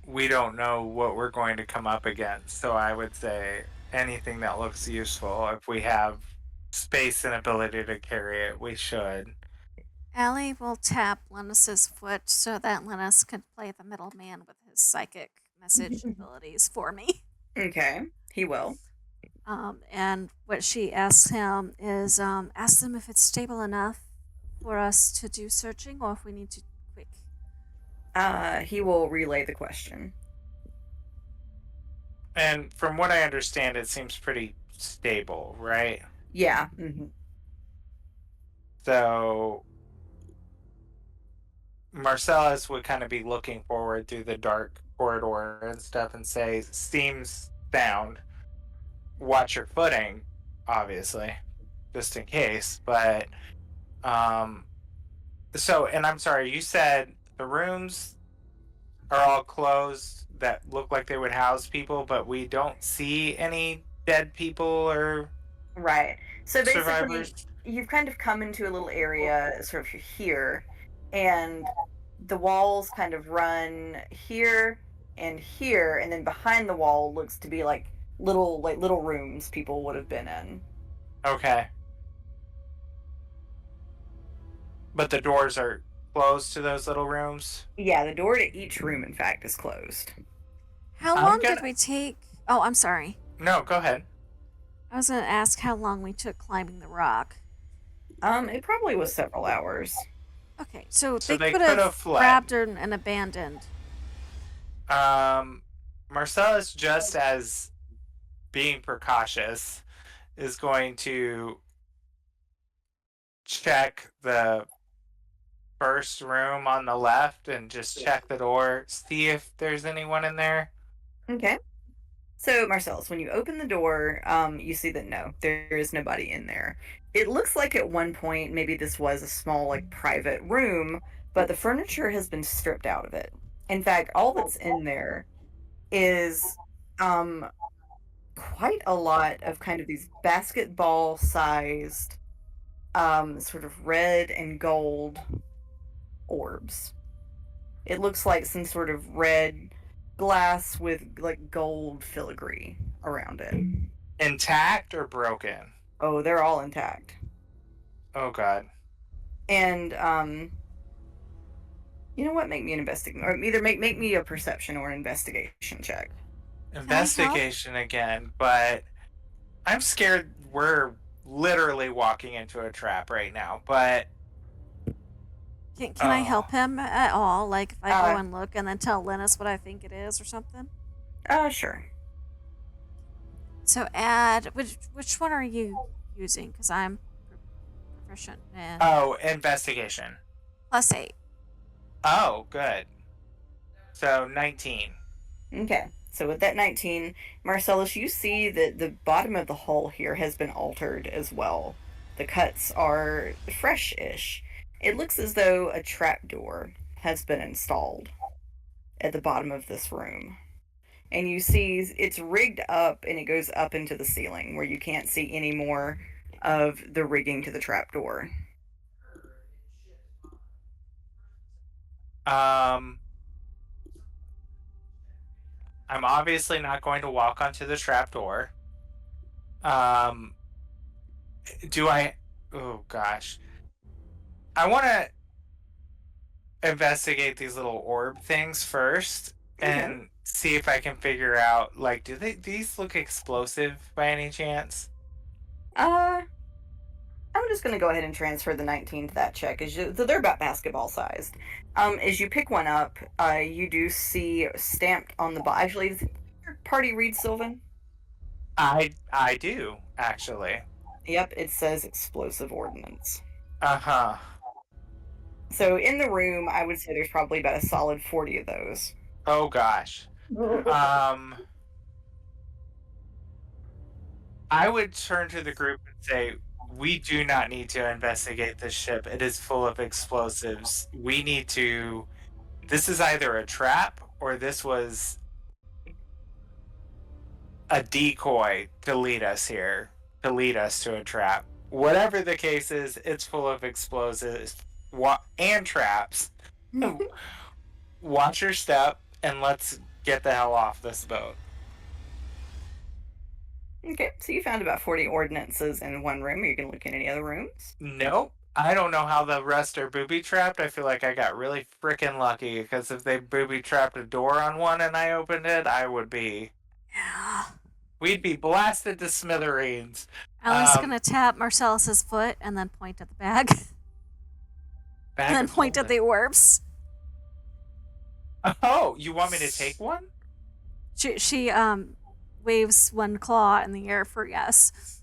We don't know what we're going to come up against. So I would say anything that looks useful, if we have space and ability to carry it, we should. Allie will tap Linus's foot so that Linus can play the middleman with his psychic message abilities for me. Okay, he will. And what she asks him is ask them if it's stable enough for us to do searching or if we need to quick. He will relay the question. And from what I understand, it seems pretty stable, right? Yeah. So Marcellus would kind of be looking forward through the dark corridor and stuff and say, seems sound. Watch your footing, obviously, just in case. But so, and I'm sorry, you said the rooms are all closed that look like they would house people, but we don't see any dead people or Right. So basically, survivors. you've kind of come into a little area sort of here, and the walls kind of run here, and then behind the wall looks to be like little rooms people would have been in. Okay. But the doors are closed to those little rooms? Yeah, the door to each room, in fact, is closed. How long did we take? Oh, I'm sorry. No, go ahead. I was going to ask how long we took climbing the rock. It probably was several hours. Okay, so So they they could have could've fled. grabbed her and abandoned. Marcellus, just as being precautious, is going to check the first room on the left and just check the door, see if there's anyone in there. Okay. So, Marcellus, when you open the door, you see that no, there is nobody in there. It looks like at one point maybe this was a small, like, private room, but the furniture has been stripped out of it. In fact, all that's in there is quite a lot of kind of these basketball-sized, sort of red and gold orbs. It looks like some sort of red glass with like gold filigree around it. Intact or broken? Oh, they're all intact. Oh god. And you know what? Make me an investigation, or either make me a perception or an investigation check. Investigation again, but I'm scared we're literally walking into a trap right now, but Can I help him at all? Like, if I go and look and then tell Linus what I think it is or something? Sure. So add, which one are you using? Because I'm proficient in. Oh, investigation. +8. Oh, good. So 19. Okay. So with that 19, Marcellus, you see that the bottom of the hull here has been altered as well. The cuts are fresh-ish. It looks as though a trapdoor has been installed at the bottom of this room. And you see it's rigged up and it goes up into the ceiling where you can't see any more of the rigging to the trapdoor. I'm obviously not going to walk onto the trapdoor. Do I? Oh gosh. I want to investigate these little orb things first and see if I can figure out, like, these look explosive by any chance? I'm just going to go ahead and transfer the 19 to that check. So they're about basketball sized. As you pick one up, you do see stamped on the bottom. Actually, is your party read Sylvan? I do, actually. Yep, it says explosive ordnance. Uh-huh. So in the room, I would say there's probably about a solid 40 of those. Oh gosh. I would turn to the group and say, we do not need to investigate this ship. It is full of explosives. We need to. This is either a trap or this was a decoy to lead us here, to lead us to a trap. Whatever the case is, it's full of explosives and traps. Watch your step and let's get the hell off this boat. Okay, so you found about 40 ordinances in one room. Are you going to look in any other rooms? Nope. I don't know how the rest are booby trapped. I feel like I got really freaking lucky because if they booby trapped a door on one and I opened it, I would be. Yeah. We'd be blasted to smithereens. Allie's gonna tap Marcellus's foot and then point at the bag. And then point at the orbs. Oh, you want me to take one? She waves one claw in the air for yes.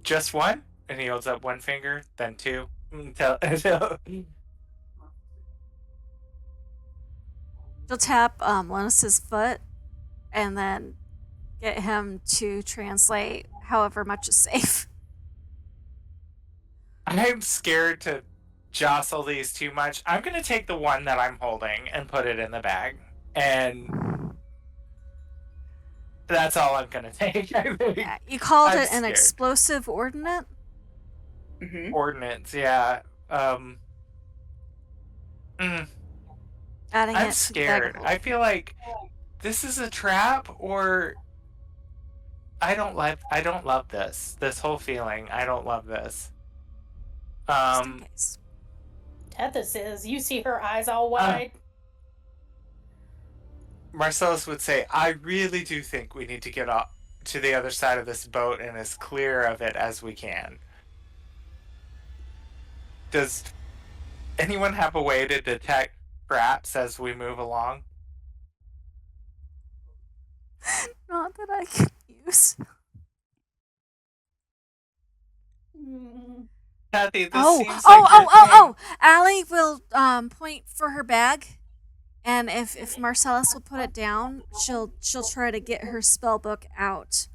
Just one? And he holds up one finger, then two. She'll tap Linus's foot and then get him to translate however much is safe. I'm scared to jostle these too much. I'm going to take the one that I'm holding and put it in the bag. And that's all I'm going to take. Yeah, you called I'm it an scared. explosive ordinance? Mm-hmm. Ordnance, yeah. Adding I'm it scared. To the I feel like this is a trap, or I don't love this. This whole feeling. I don't love this. just in case. Tethys is. You see her eyes all wide. Marcellus would say, I really do think we need to get off to the other side of this boat and as clear of it as we can. Does anyone have a way to detect traps as we move along? Not that I can use. Kathy, this seems oh! Allie will point for her bag, and if Marcellus will put it down, she'll try to get her spell book out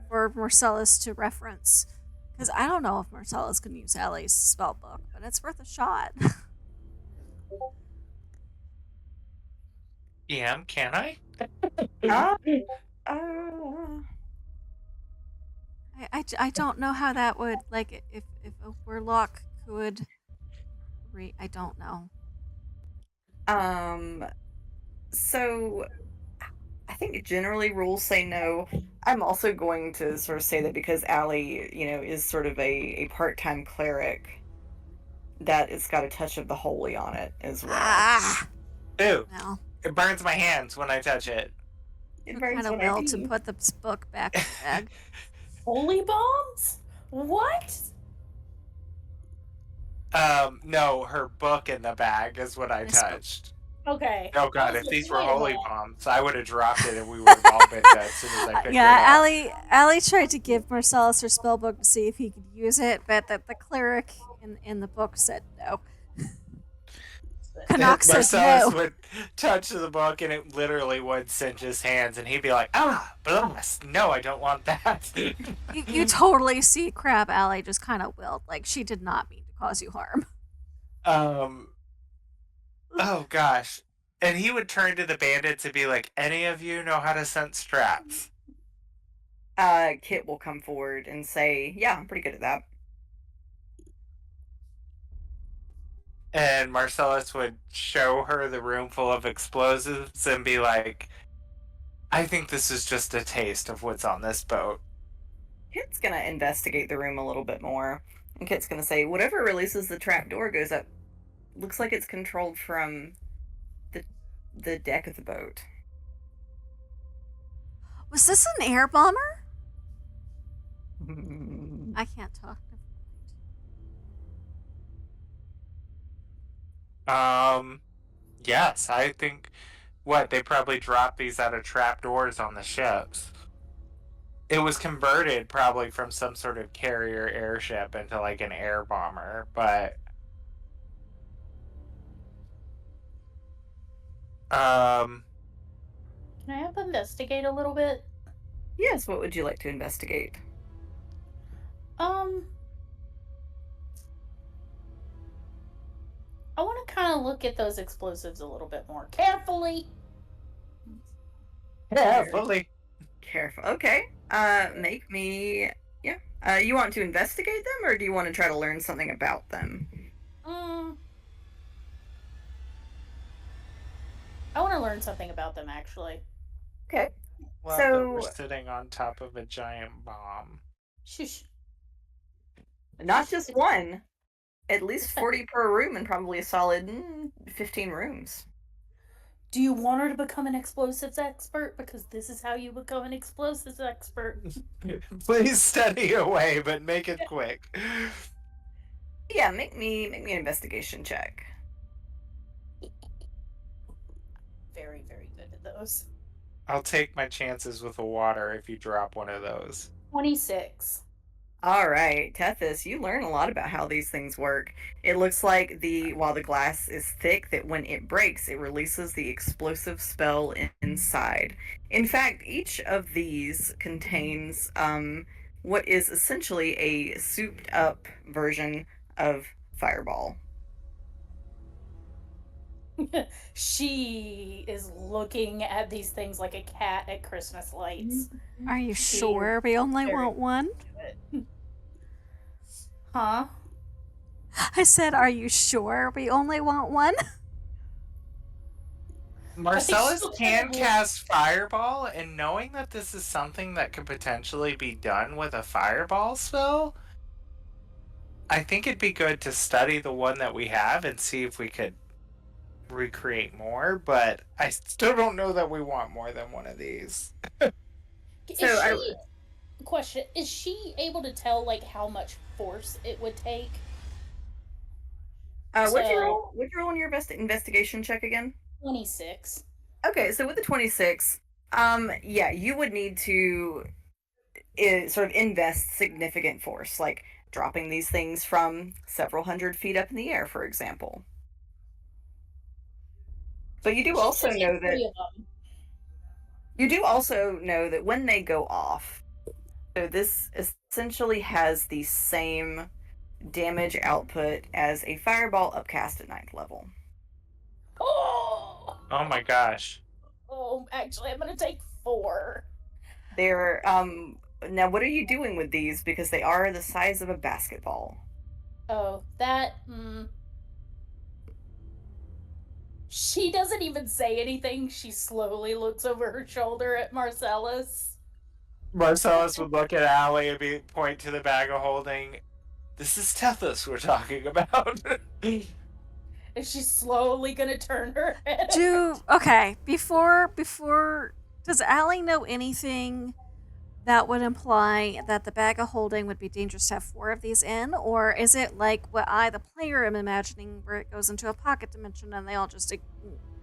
for Marcellus to reference. Because I don't know if Marcellus can use Allie's spell book, but it's worth a shot. Can I? I don't know how that would, like, if a warlock could I don't know. So I think generally rules say no. I'm also going to sort of say that because Allie, is sort of a part-time cleric, that it's got a touch of the holy on it as well. Ah! Ew. No. It burns my hands when I touch it. It Kind burns of when I will do. to put the book back in the bag. Holy bombs? What? No, her book in the bag is what I Nice book. touched. Okay. Oh I god, was if like, these were wait a holy minute. bombs, I would have dropped it and we would have all been dead as soon as I picked it up. Allie tried to give Marcellus her spell book to see if he could use it, but the cleric in the book said no. Canuck said Marcellus no. would touch the book and it literally would singe his hands and he'd be like, bless. No, I don't want that. You totally see Crab Allie just kind of wilt, like she did not mean to cause you harm. Oh gosh. And he would turn to the bandits and be like, any of you know how to sense traps? Kit will come forward and say, yeah, I'm pretty good at that. And Marcellus would show her the room full of explosives and be like, I think this is just a taste of what's on this boat. Kit's gonna investigate the room a little bit more. And Kit's gonna say, whatever releases the trap door goes up. Looks like it's controlled from the deck of the boat. Was this an air bomber? I can't talk. Yes, I think they probably dropped these out of trapdoors on the ships. It was converted probably from some sort of carrier airship into like an air bomber, but Can I have investigate a little bit? Yes, what would you like to investigate? I want to kind of look at those explosives a little bit more carefully. Carefully. Careful. Okay. Make me. Yeah. You want to investigate them, or do you want to try to learn something about them? I want to learn something about them, actually. Okay. Love that we're So, sitting on top of a giant bomb. Shush. not just It's- one. At least What's that? 40 per room, and probably a solid 15 rooms. Do you want her to become an explosives expert? Because this is how you become an explosives expert. Please study away, but make it quick. Yeah, make me an investigation check. Very, very good at those. I'll take my chances with the water if you drop one of those. 26. All right, Tethys, you learn a lot about how these things work. It looks like while the glass is thick, that when it breaks, it releases the explosive spell inside. In fact, each of these contains what is essentially a souped up version of Fireball. She is looking at these things like a cat at Christmas lights. Are you She sure we only very- want one? Huh? I said, are you sure we only want one? Marcellus still can have one. cast Fireball, and knowing that this is something that could potentially be done with a Fireball spell, I think it'd be good to study the one that we have and see if we could recreate more, but I still don't know that we want more than one of these. Question, is she able to tell like how much force it would take? What'd you roll on your investigation check again? 26. Okay, so with the 26, yeah, you would need to sort of invest significant force, like dropping these things from several hundred feet up in the air, for example. But you do also know that when they go off, so this essentially has the same damage output as a fireball upcast at 9th level. Oh! Oh my gosh. Oh, actually, I'm gonna take 4. They're now what are you doing with these, because they are the size of a basketball? Oh, that. She doesn't even say anything. She slowly looks over her shoulder at Marcellus. Marcellus would look at Allie and point to the bag of holding. This is Tethys we're talking about. And she's slowly gonna turn her head. Okay, before does Allie know anything that would imply that the bag of holding would be dangerous to have 4 of these in, or is it like what I, the player, am imagining, where it goes into a pocket dimension and they all just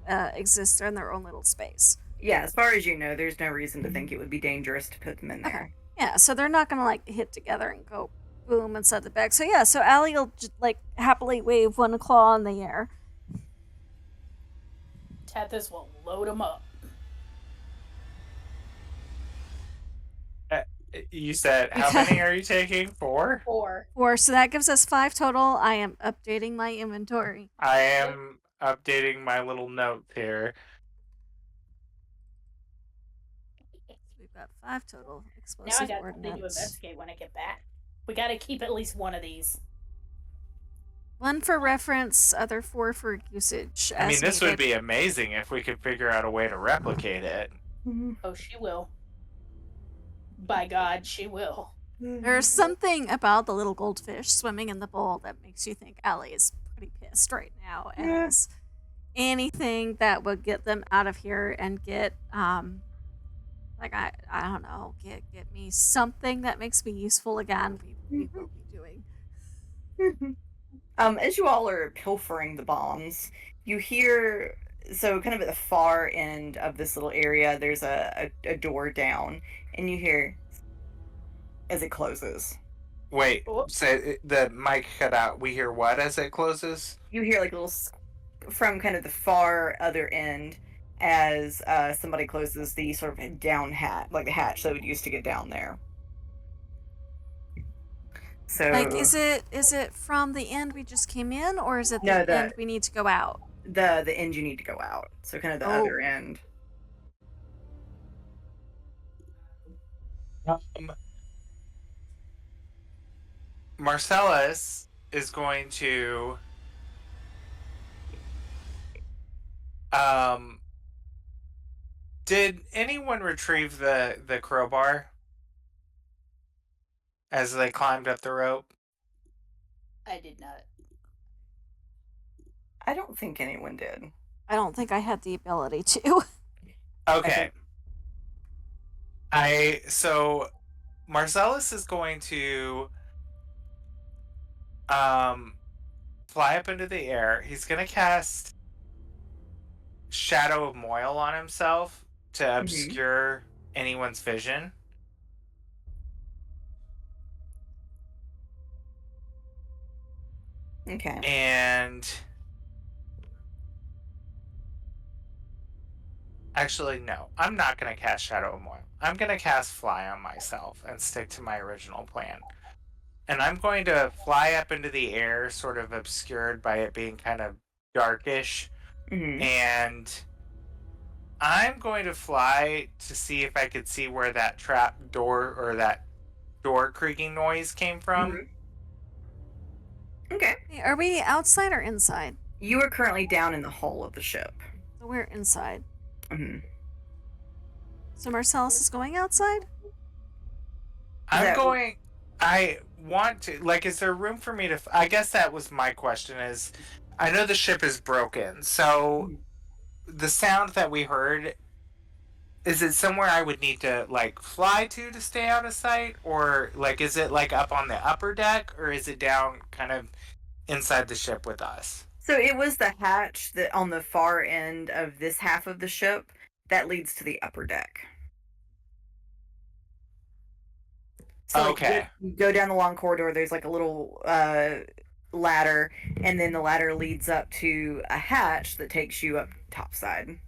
exist in their own little space? Yeah, as far as you know, there's no reason to think it would be dangerous to put them in there. Okay. Yeah, so they're not gonna like hit together and go boom inside the bag. So yeah, so Allie will just like happily wave one claw in the air. Tethys will load them up. You said, how many are you taking? 4? 4. So that gives us 5 total. I am updating my inventory. I am updating my little note here. We've got 5 total Now I explosive got something to ordnance. investigate when I get back. We gotta keep at least one of these. 1 for reference, other 4 for usage. I mean, this would needed. be amazing if we could figure out a way to replicate it. Oh, she will. By God, she will. There's something about the little goldfish swimming in the bowl that makes you think Allie is pretty pissed right now. As anything that would get them out of here and get like I don't know, get me something that makes me useful again, we will be doing. As you all are pilfering the bombs, you hear, so kind of at the far end of this little area, there's a door down, and you hear as it closes. Wait, say the mic cut out. We hear what as it closes? You hear like a little from kind of the far other end as somebody closes the sort of down hatch, like the hatch that would use to get down there. So Like, is it from the end we just came in, or is it No, the end we need to go out? the end you need to go out. So kind of the other end. Marcellus is going to did anyone retrieve the crowbar as they climbed up the rope? I did not. I don't think anyone did. I don't think I had the ability to. Okay. So Marcellus is going to fly up into the air. He's gonna cast Shadow of Moil on himself to obscure anyone's vision. Okay. And actually, no, I'm not going to cast Shadow of Moil. I'm going to cast Fly on myself and stick to my original plan. And I'm going to fly up into the air, sort of obscured by it being kind of darkish. And I'm going to fly to see if I could see where that trap door or that door creaking noise came from. Okay. Hey, are we outside or inside? You are currently down in the hull of the ship. So we're inside. Mm-hmm. So Marcellus is going outside? I want to, like, is there room for me to, I guess that was my question is, I know the ship is broken, so the sound that we heard, is it somewhere I would need to, like, fly to stay out of sight? Or, like, is it, like, up on the upper deck? Or is it down kind of inside the ship with us? So it was the hatch that on the far end of this half of the ship that leads to the upper deck. So Okay. you go down the long corridor, there's like a little ladder, and then the ladder leads up to a hatch that takes you up topside.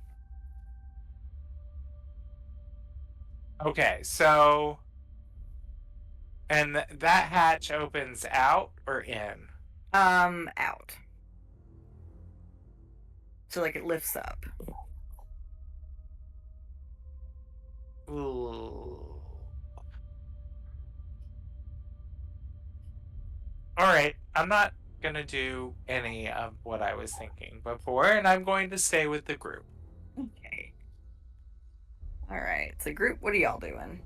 Okay, so, and that hatch opens out or in? Out. So like it lifts up. Ooh. Alright, I'm not gonna do any of what I was thinking before, and I'm going to stay with the group. Okay. Alright, so group, what are y'all doing?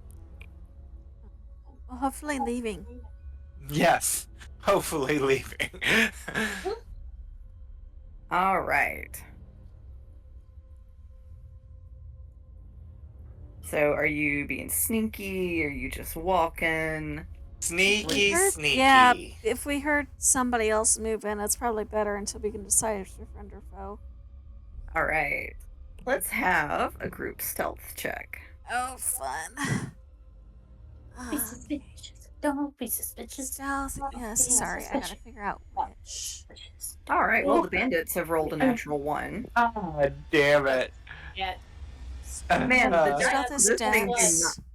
Well, hopefully leaving. Yes, hopefully leaving. Alright. So are you being sneaky? Are you just walking? Sneaky, sneaky. Yeah, if we heard somebody else move in, it's probably better until we can decide if they're friend or foe. Alright. Let's have a group stealth check. Oh, fun. Be suspicious. Don't be suspicious. Stealth. Yes, sorry. I gotta figure out which. Alright, well, the bandits have rolled a natural 1. Ah, damn it. Yeah. Man, the Stealth dice, is this thing do dense. not,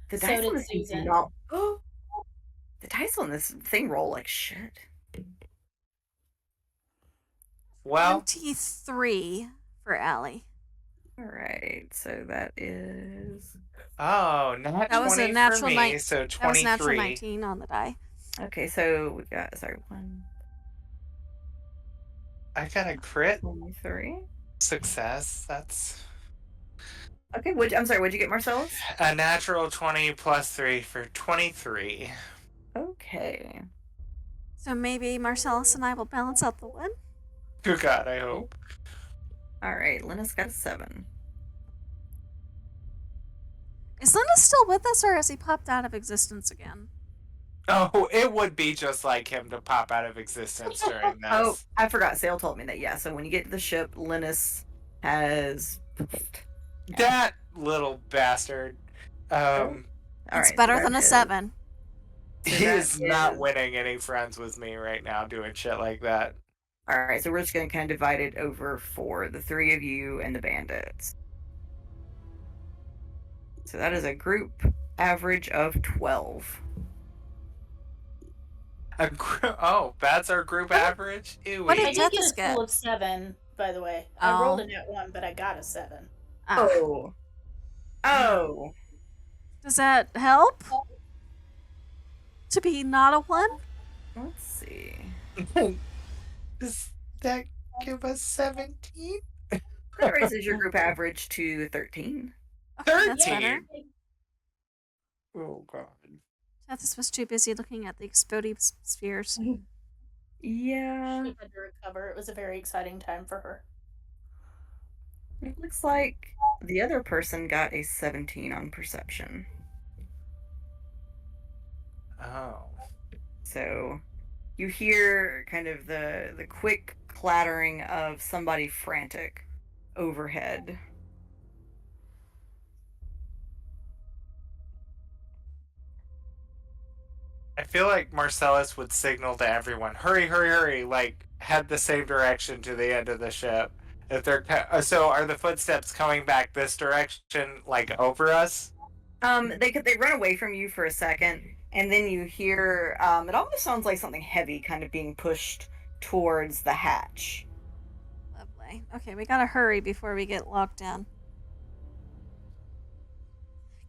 the So dice did on this thing do Susan. not. The dice on this thing roll like shit. Well, 23 for Allie. Alright, so that is. oh, not That was 20 a natural for me, nine- so That was natural 23. 19 on the die. Okay, so we've got, sorry, 1, I got a crit 23. success. That's Okay, I'm sorry, what'd you get, Marcellus? a natural 20 plus 3 for 23. Okay. So maybe Marcellus and I will balance out the one. Oh god, I hope. Alright, Linus got a 7. Is Linus still with us, or has he popped out of existence again? Oh, it would be just like him to pop out of existence during this. Oh, I forgot. Sale told me that. Yeah, so when you get to the ship, Linus has. That little bastard. It's Alright, better so than that a is- 7. So He that is not is- winning any friends with me right now doing shit like that. All right, so we're just going to kind of divide it over 4, the 3 of you and the bandits. So that is a group average of 12. Oh, that's our group average? What I did Ewy. did get Tethys a get? total of 7, by the way. I rolled Oh. a net 1, but I got a 7. Ah. Oh. Does that help? To be not a 1? Let's see. Does that give us 17? That raises your group average to 13. Okay, that's better. 13? Oh, God. Tethys was too busy looking at the exploding spheres. Yeah. She had to recover. It was a very exciting time for her. It looks like the other person got a 17 on perception. Oh. So you hear kind of the quick clattering of somebody frantic overhead. I feel like Marcellus would signal to everyone, hurry, hurry, hurry, like head the same direction to the end of the ship. If they're so, are the footsteps coming back this direction, like over us? They run away from you for a second, and then you hear it almost sounds like something heavy kind of being pushed towards the hatch. Lovely. Okay, we gotta hurry before we get locked down.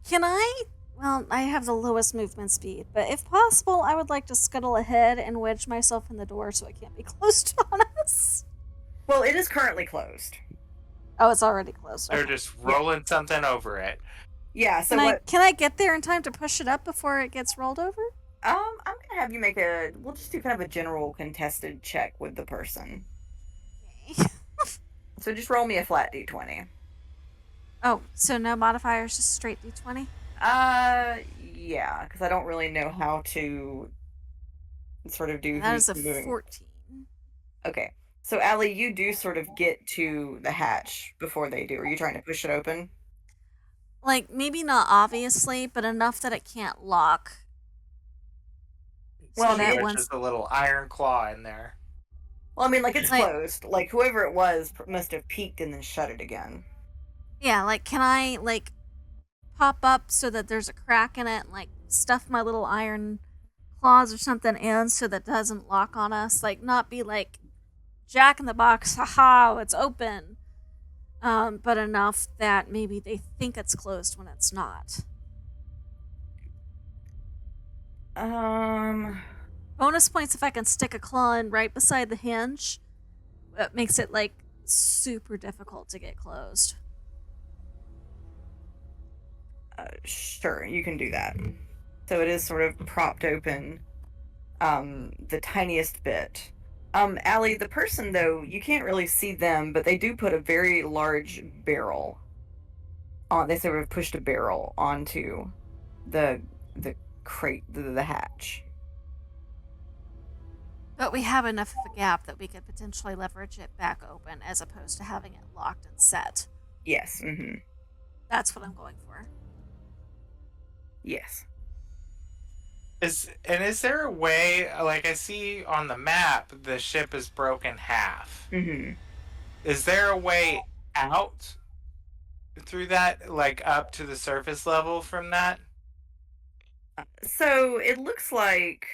Can I? Well, I have the lowest movement speed, but if possible, I would like to scuttle ahead and wedge myself in the door so it can't be closed on us. Well, it is currently closed. Oh, it's already closed. They're Okay. just rolling something over it. Yeah, so Can I get there in time to push it up before it gets rolled over? I'm gonna have you make we'll just do kind of a general contested check with the person. Okay. So just roll me a flat d20. Oh, so no modifiers, just straight d20? Yeah, because I don't really know how to sort of do That is who's a moving. 14. Okay, so Allie, you do sort of get to the hatch before they do. Are you trying to push it open? Like, maybe not obviously, but enough that it can't lock. Well, So that there's one's- just a little iron claw in there. Well, I mean, like it's Like- closed. Like whoever it was must have peeked and then shut it again. Yeah, like, can I, like, pop up so that there's a crack in it and, like, stuff my little iron claws or something in so that it doesn't lock on us? Like, not be like, Jack in the Box, haha, it's open. But enough that maybe they think it's closed when it's not. Bonus points if I can stick a claw in right beside the hinge. It makes it, like, super difficult to get closed. Sure, you can do that. So it is sort of propped open, the tiniest bit. Allie, the person though, you can't really see them, but they do put a very large barrel on. They sort of pushed a barrel onto the crate, the hatch. But we have enough of a gap that we could potentially leverage it back open as opposed to having it locked and set. Yes. Mm-hmm. That's what I'm going for. Yes. Is there a way, like I see on the map, the ship is broken half. Mm-hmm. Is there a way out through that, like up to the surface level from that? So it looks like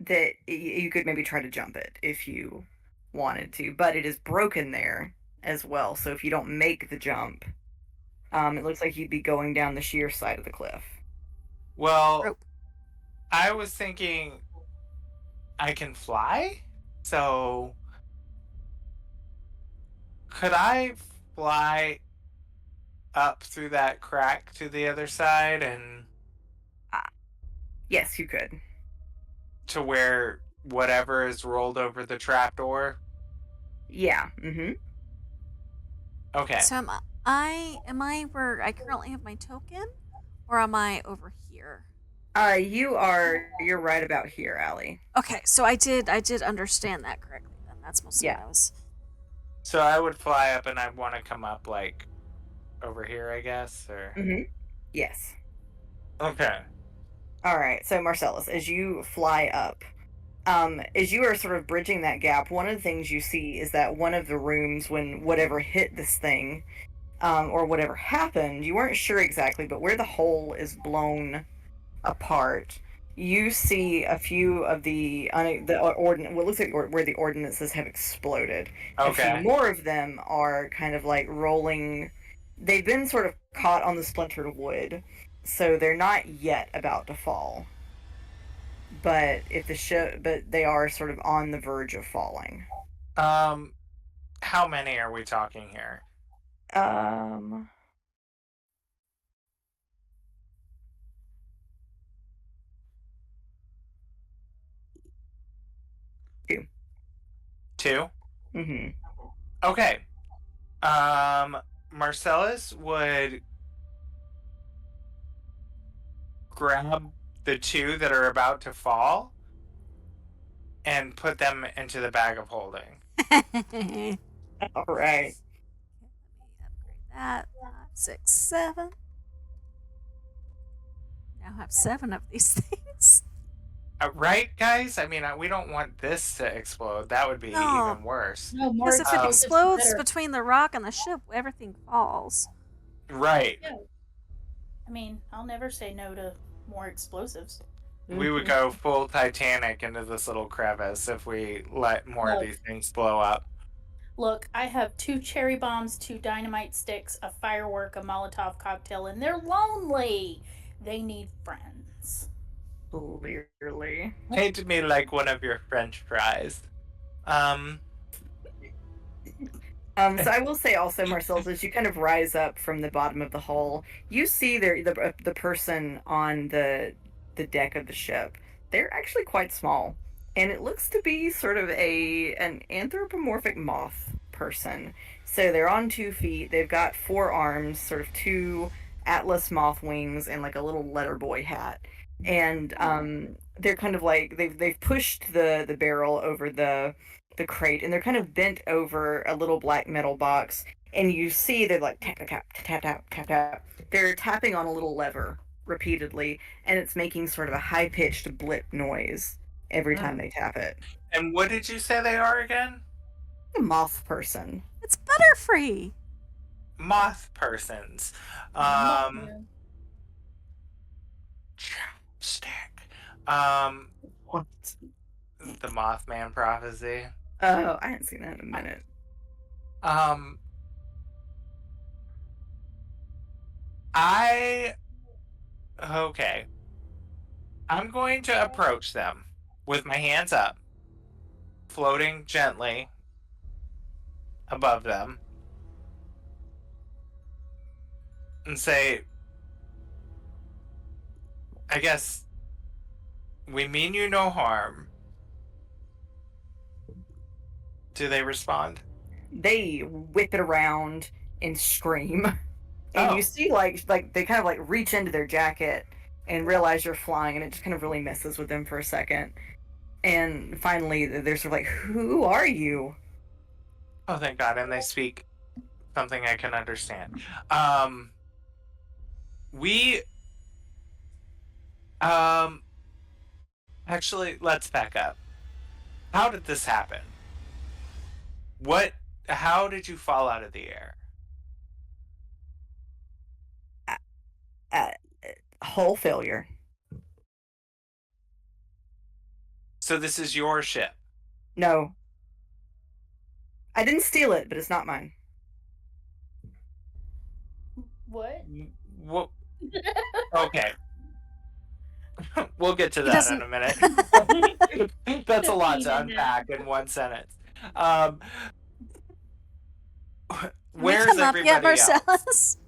that you could maybe try to jump it if you wanted to, but it is broken there as well. So if you don't make the jump, it looks like you'd be going down the sheer side of the cliff. Well, Rope. I was thinking I can fly, so could I fly up through that crack to the other side and Yes, you could. to where whatever is rolled over the trapdoor? Yeah. Mm-hmm. Okay. So am I where I currently have my token, or am I over here? You're right about here, Allie. Okay, so I did understand that correctly. Then that's mostly what I was. So I would fly up and I'd want to come up like over here, I guess, or Mm-hmm. Yes. okay. All right. So Marcellus, as you fly up, As you are sort of bridging that gap, one of the things you see is that one of the rooms, when whatever hit this thing, or whatever happened, you weren't sure exactly, but where the hole is blown apart, you see a few of what looks like where the ordinances have exploded. A few Okay. more of them are kind of like rolling. They've been sort of caught on the splintered wood, so they're not yet about to fall. But they are sort of on the verge of falling. How many are we talking here? Um, two. 2? Mm-hmm. Okay. Marcellus would grab the 2 that are about to fall and put them into the bag of holding. All right. Upgrade that. 5, 6, 7. Now have 7 of these things. Right, guys? I mean, we don't want this to explode. That would be No. even worse. No, more Because if it explosives, the explodes better. between the rock and the ship, everything falls. Right. Yeah. I mean, I'll never say no to more explosives. We would go full Titanic into this little crevice if we let more of Look. these things blow up. Look, I have 2 cherry bombs, 2 dynamite sticks, a firework, a Molotov cocktail, and they're lonely. They need friends. Clearly. Paint me like one of your French fries. So I will say also, Marcellus, as you kind of rise up from the bottom of the hull, you see the person on the deck of the ship. They're actually quite small, and it looks to be sort of an anthropomorphic moth person. So they're on 2 feet. They've got 4 arms, sort of 2 atlas moth wings, and like a little letter boy hat. And they're kind of like they've pushed the barrel over the crate, and they're kind of bent over a little black metal box, and you see they're like tap tap tap tap tap tap tap. They're tapping on a little lever repeatedly, and it's making sort of a high pitched blip noise every time they tap it. And what did you say they are again? A moth person. It's Butterfree. Moth persons. Mothman. Chopstick. What? The Mothman prophecy. Oh, I hadn't seen that in a minute. Okay. I'm going to approach them with my hands up, floating gently above them, and say, I guess we mean you no harm. Do they respond? They whip it around and scream. And Oh. you see like they kind of like reach into their jacket and realize you're flying, and it just kind of really messes with them for a second. And finally they're sort of like, who are you? Oh, thank God. And they speak something I can understand. We actually, let's back up. How did this happen? How did you fall out of the air? Hull failure. So this is your ship. No. I didn't steal it, but it's not mine. What? What? Okay. We'll get to He that doesn't- in a minute. That's a lot to unpack in one sentence. Where's come up yet, everybody else? Marcellus?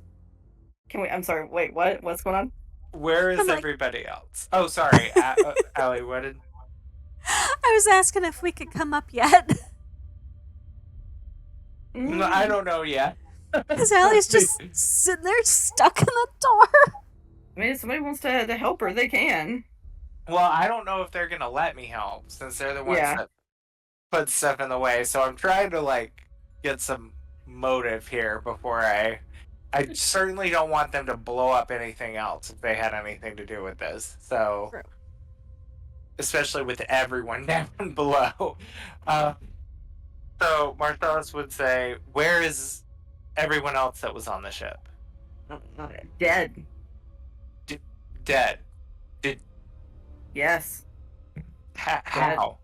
I'm sorry, wait, what? What's going on? Where is I'm like- everybody else? Oh, sorry. Allie, what did... I was asking if we could come up yet. No, I don't know yet. Because Allie's just sitting there stuck in the door. I mean, if somebody wants to help her, they can. Well, I don't know if they're gonna let me help, since they're the ones Yeah. that put stuff in the way. So I'm trying to like get some motive here before I certainly don't want them to blow up anything else if they had anything to do with this. So True. especially with everyone down below. So Marcellus would say, "Where is everyone else that was on the ship?" Dead. Dead. Did Yes. how?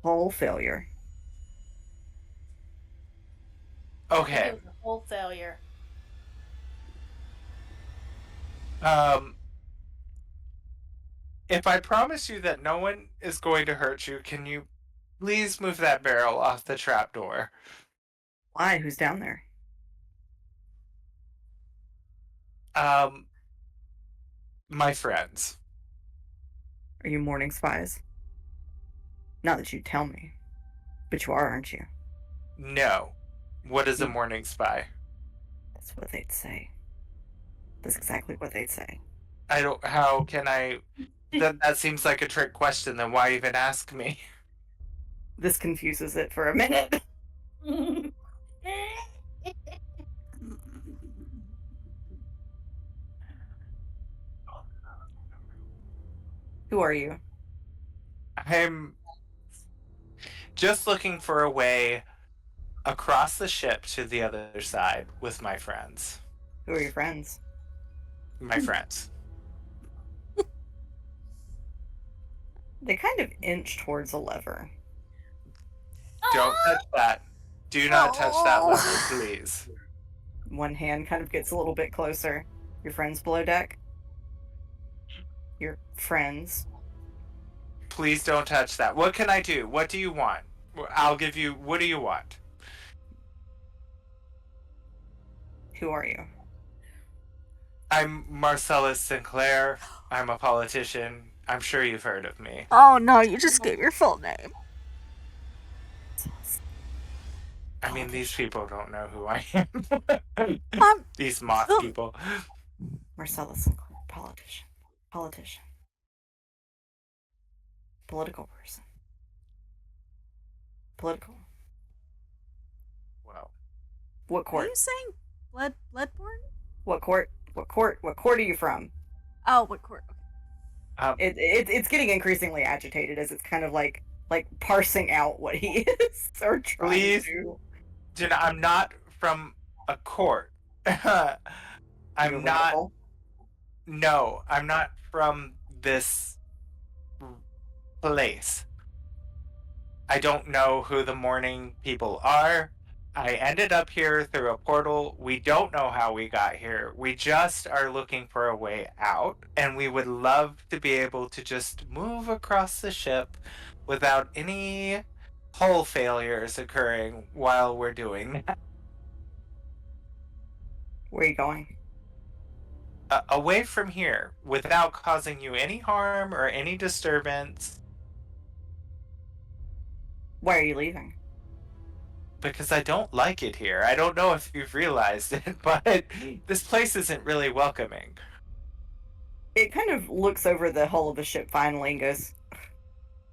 Hull failure. It Okay. was a whole failure. If I promise you that no one is going to hurt you, can you please move that barrel off the trapdoor? Why? Who's down there? My friends. Are you morning spies? Not that you'd tell me, but you are, aren't you? No. What is a morning spy? That's what they'd say. That's exactly what they'd say. I don't. How can I? That seems like a trick question. Then why even ask me? This confuses it for a minute. Who are you? I'm just looking for a way across the ship to the other side with my friends. Who are your friends? My friends. They kind of inch towards a lever. Don't touch that. Do not touch that lever, please. One hand kind of gets a little bit closer. Your friends below deck? Your friends? Please don't touch that. What can I do? What do you want? I'll give you. What do you want? Who are you? I'm Marcellus Sinclair. I'm a politician. I'm sure you've heard of me. Oh no, you just gave your full name. I mean, these people don't know who I am. These moth people. Marcellus Sinclair, politician. Politician. Political person. Political. Well, What Are court? you saying Bloodborne? What court? What court? What court are you from? Oh, what court? Okay. It's getting increasingly agitated as it's kind of like parsing out what he is or trying please, to. I'm not from a court. You're I'm not. radical? No, I'm not from this place. I don't know who the morning people are. I ended up here through a portal. We don't know how we got here. We just are looking for a way out, and we would love to be able to just move across the ship without any hull failures occurring while we're doing that. Where are you going? Away from here without causing you any harm or any disturbance. Why are you leaving? Because I don't like it here. I don't know if you've realized it, but this place isn't really welcoming. It kind of looks over the hull of the ship finally and goes,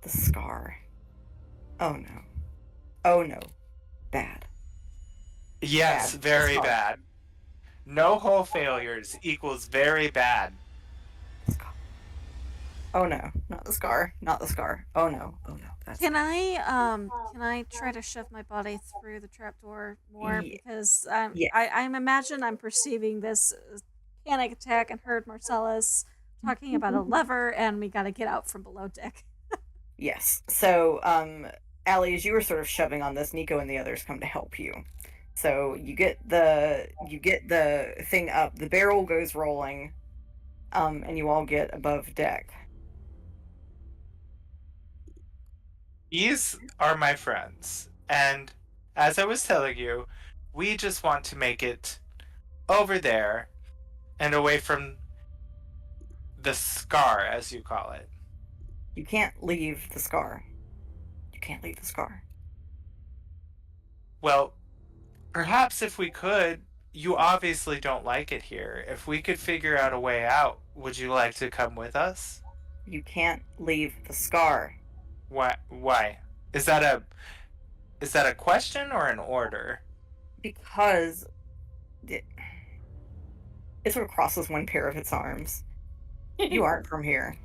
the scar. Oh no. Oh no. Bad. Yes, Bad. very Scar. bad. No hull failures equals very bad. Scar. Oh no. Not the scar. Not the scar. Oh no. Oh no. That's Can I try to shove my body through the trapdoor more Ye- because yeah. I imagine I'm perceiving this panic attack and heard Marcellus talking about a lever and we got to get out from below deck. Yes. So, Allie, as you were sort of shoving on this, Nico and the others come to help you. So you get the thing up, the barrel goes rolling, and you all get above deck. These are my friends, and as I was telling you, we just want to make it over there and away from the scar, as you call it. You can't leave the scar. You can't leave the scar. Well, perhaps if we could, you obviously don't like it here. If we could figure out a way out, would you like to come with us? You can't leave the scar. Why? Is that a question or an order? Because it sort of crosses one pair of its arms. You aren't from here.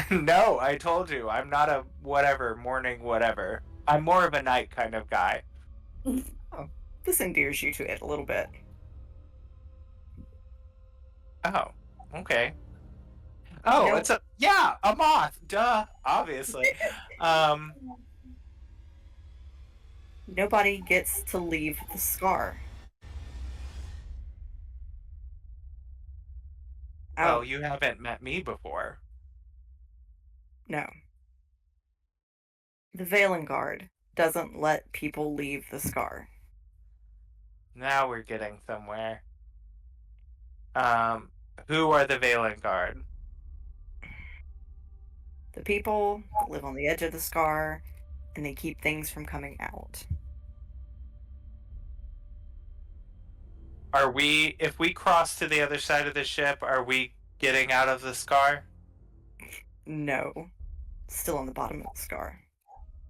No, I told you, I'm not a whatever, morning whatever. I'm more of a night kind of guy. Oh, this endears you to it a little bit. Oh, okay. Oh, Nope. it's a moth. Duh, obviously. Um, Nobody gets to leave the scar. well, Oh, you haven't met me before. no. The Valen Guard doesn't let people leave the scar. Now we're getting somewhere. Um, who are the Valen Guard? The people that live on the edge of the scar, and they keep things from coming out. Are we, if we cross to the other side of the ship, are we getting out of the scar? No. Still on the bottom of the scar.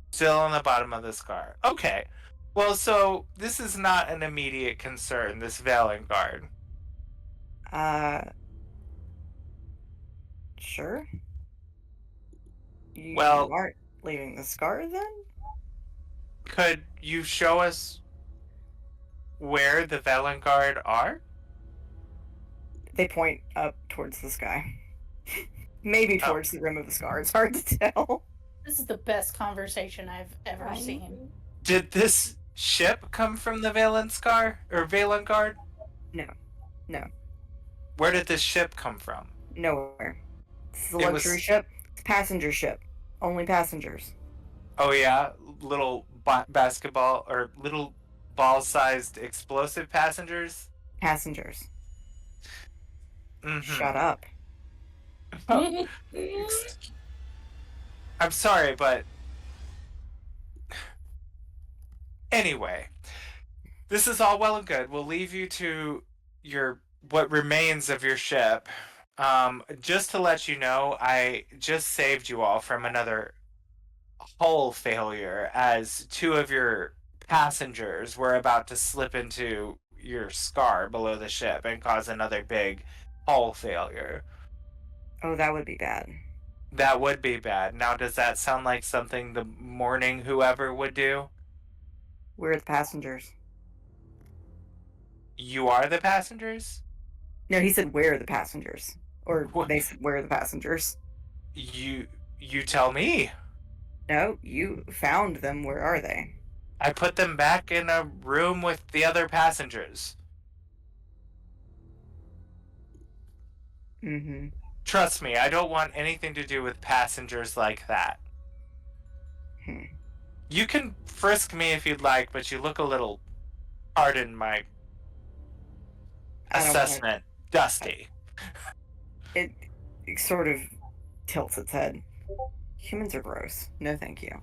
Still on the bottom of the scar. Okay. Well, so this is not an immediate concern, this Valen Guard. Sure. You Well, aren't leaving the scar then? could you show us where the Valen Guard are? They point up towards the sky. Maybe towards the rim of the scar. It's hard to tell. This is the best conversation I've ever Right. seen. Did this ship come from the Valen Scar or Valen Guard? No. Where did this ship come from? Nowhere. This is a It luxury was- ship. It's a passenger ship. Only passengers. Oh yeah, little basketball or little ball-sized explosive passengers. Passengers. Mhm. Shut up. I'm sorry, but anyway, this is all well and good. We'll leave you to your what remains of your ship. Just to let you know, I just saved you all from another hull failure as two of your passengers were about to slip into your scar below the ship and cause another big hull failure. Oh, that would be bad. That would be bad. Now, does that sound like something the morning whoever would do? We're the passengers. You are the passengers? No, he said we're the passengers. Or What? they said we're the passengers. You tell me. No, you found them. Where are they? I put them back in a room with the other passengers. Mm-hmm. Trust me, I don't want anything to do with passengers like that. Hmm. You can frisk me if you'd like, but you look a little, pardon my I don't wanna- assessment, dusty. It sort of tilts its head. Humans are gross. No, thank you.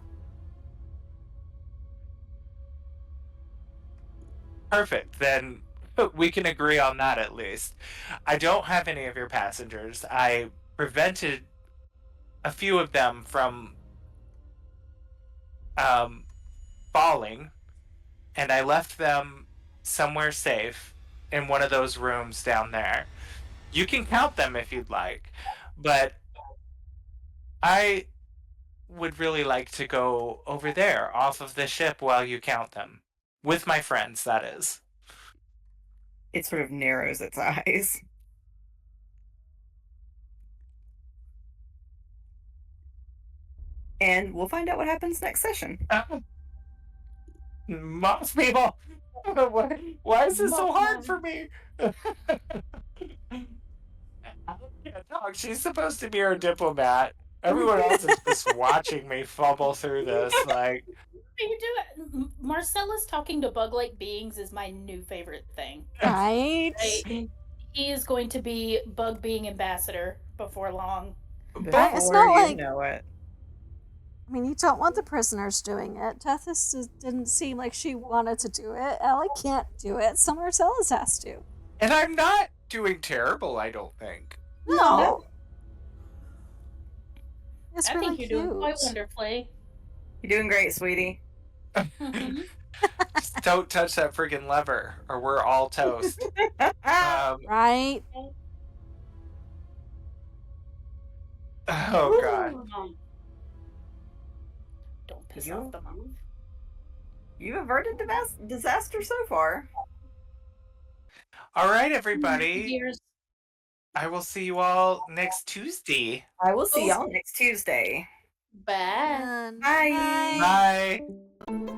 Perfect. Then we can agree on that at least. I don't have any of your passengers. I prevented a few of them from falling, and I left them somewhere safe in one of those rooms down there. You can count them if you'd like, but I would really like to go over there off of the ship while you count them. With my friends, that is. It sort of narrows its eyes. And we'll find out what happens next session. Moss people! Why is this so hard for me? I can't talk. She's supposed to be our diplomat. Everyone else is just watching me fumble through this. Like, You do it. Marcellus talking to bug-like beings is my new favorite thing. Right? He is going to be bug being ambassador before long. Right, it's Before not you like- know it. I mean, you don't want the prisoners doing it. Tethys didn't seem like she wanted to do it. Ellie can't do it, so Marcellus has to. and I'm not doing terrible, I don't think. No. It's I really think you're cute. doing quite wonderfully. You're doing great, sweetie. Mhm. Just don't touch that friggin' lever, or we're all toast. Right? Oh god. Don't piss You- off the mom. You averted disaster so far. All right, everybody. Years. I will see you all next Tuesday. I will see y'all next Tuesday. Bye. Bye. Bye.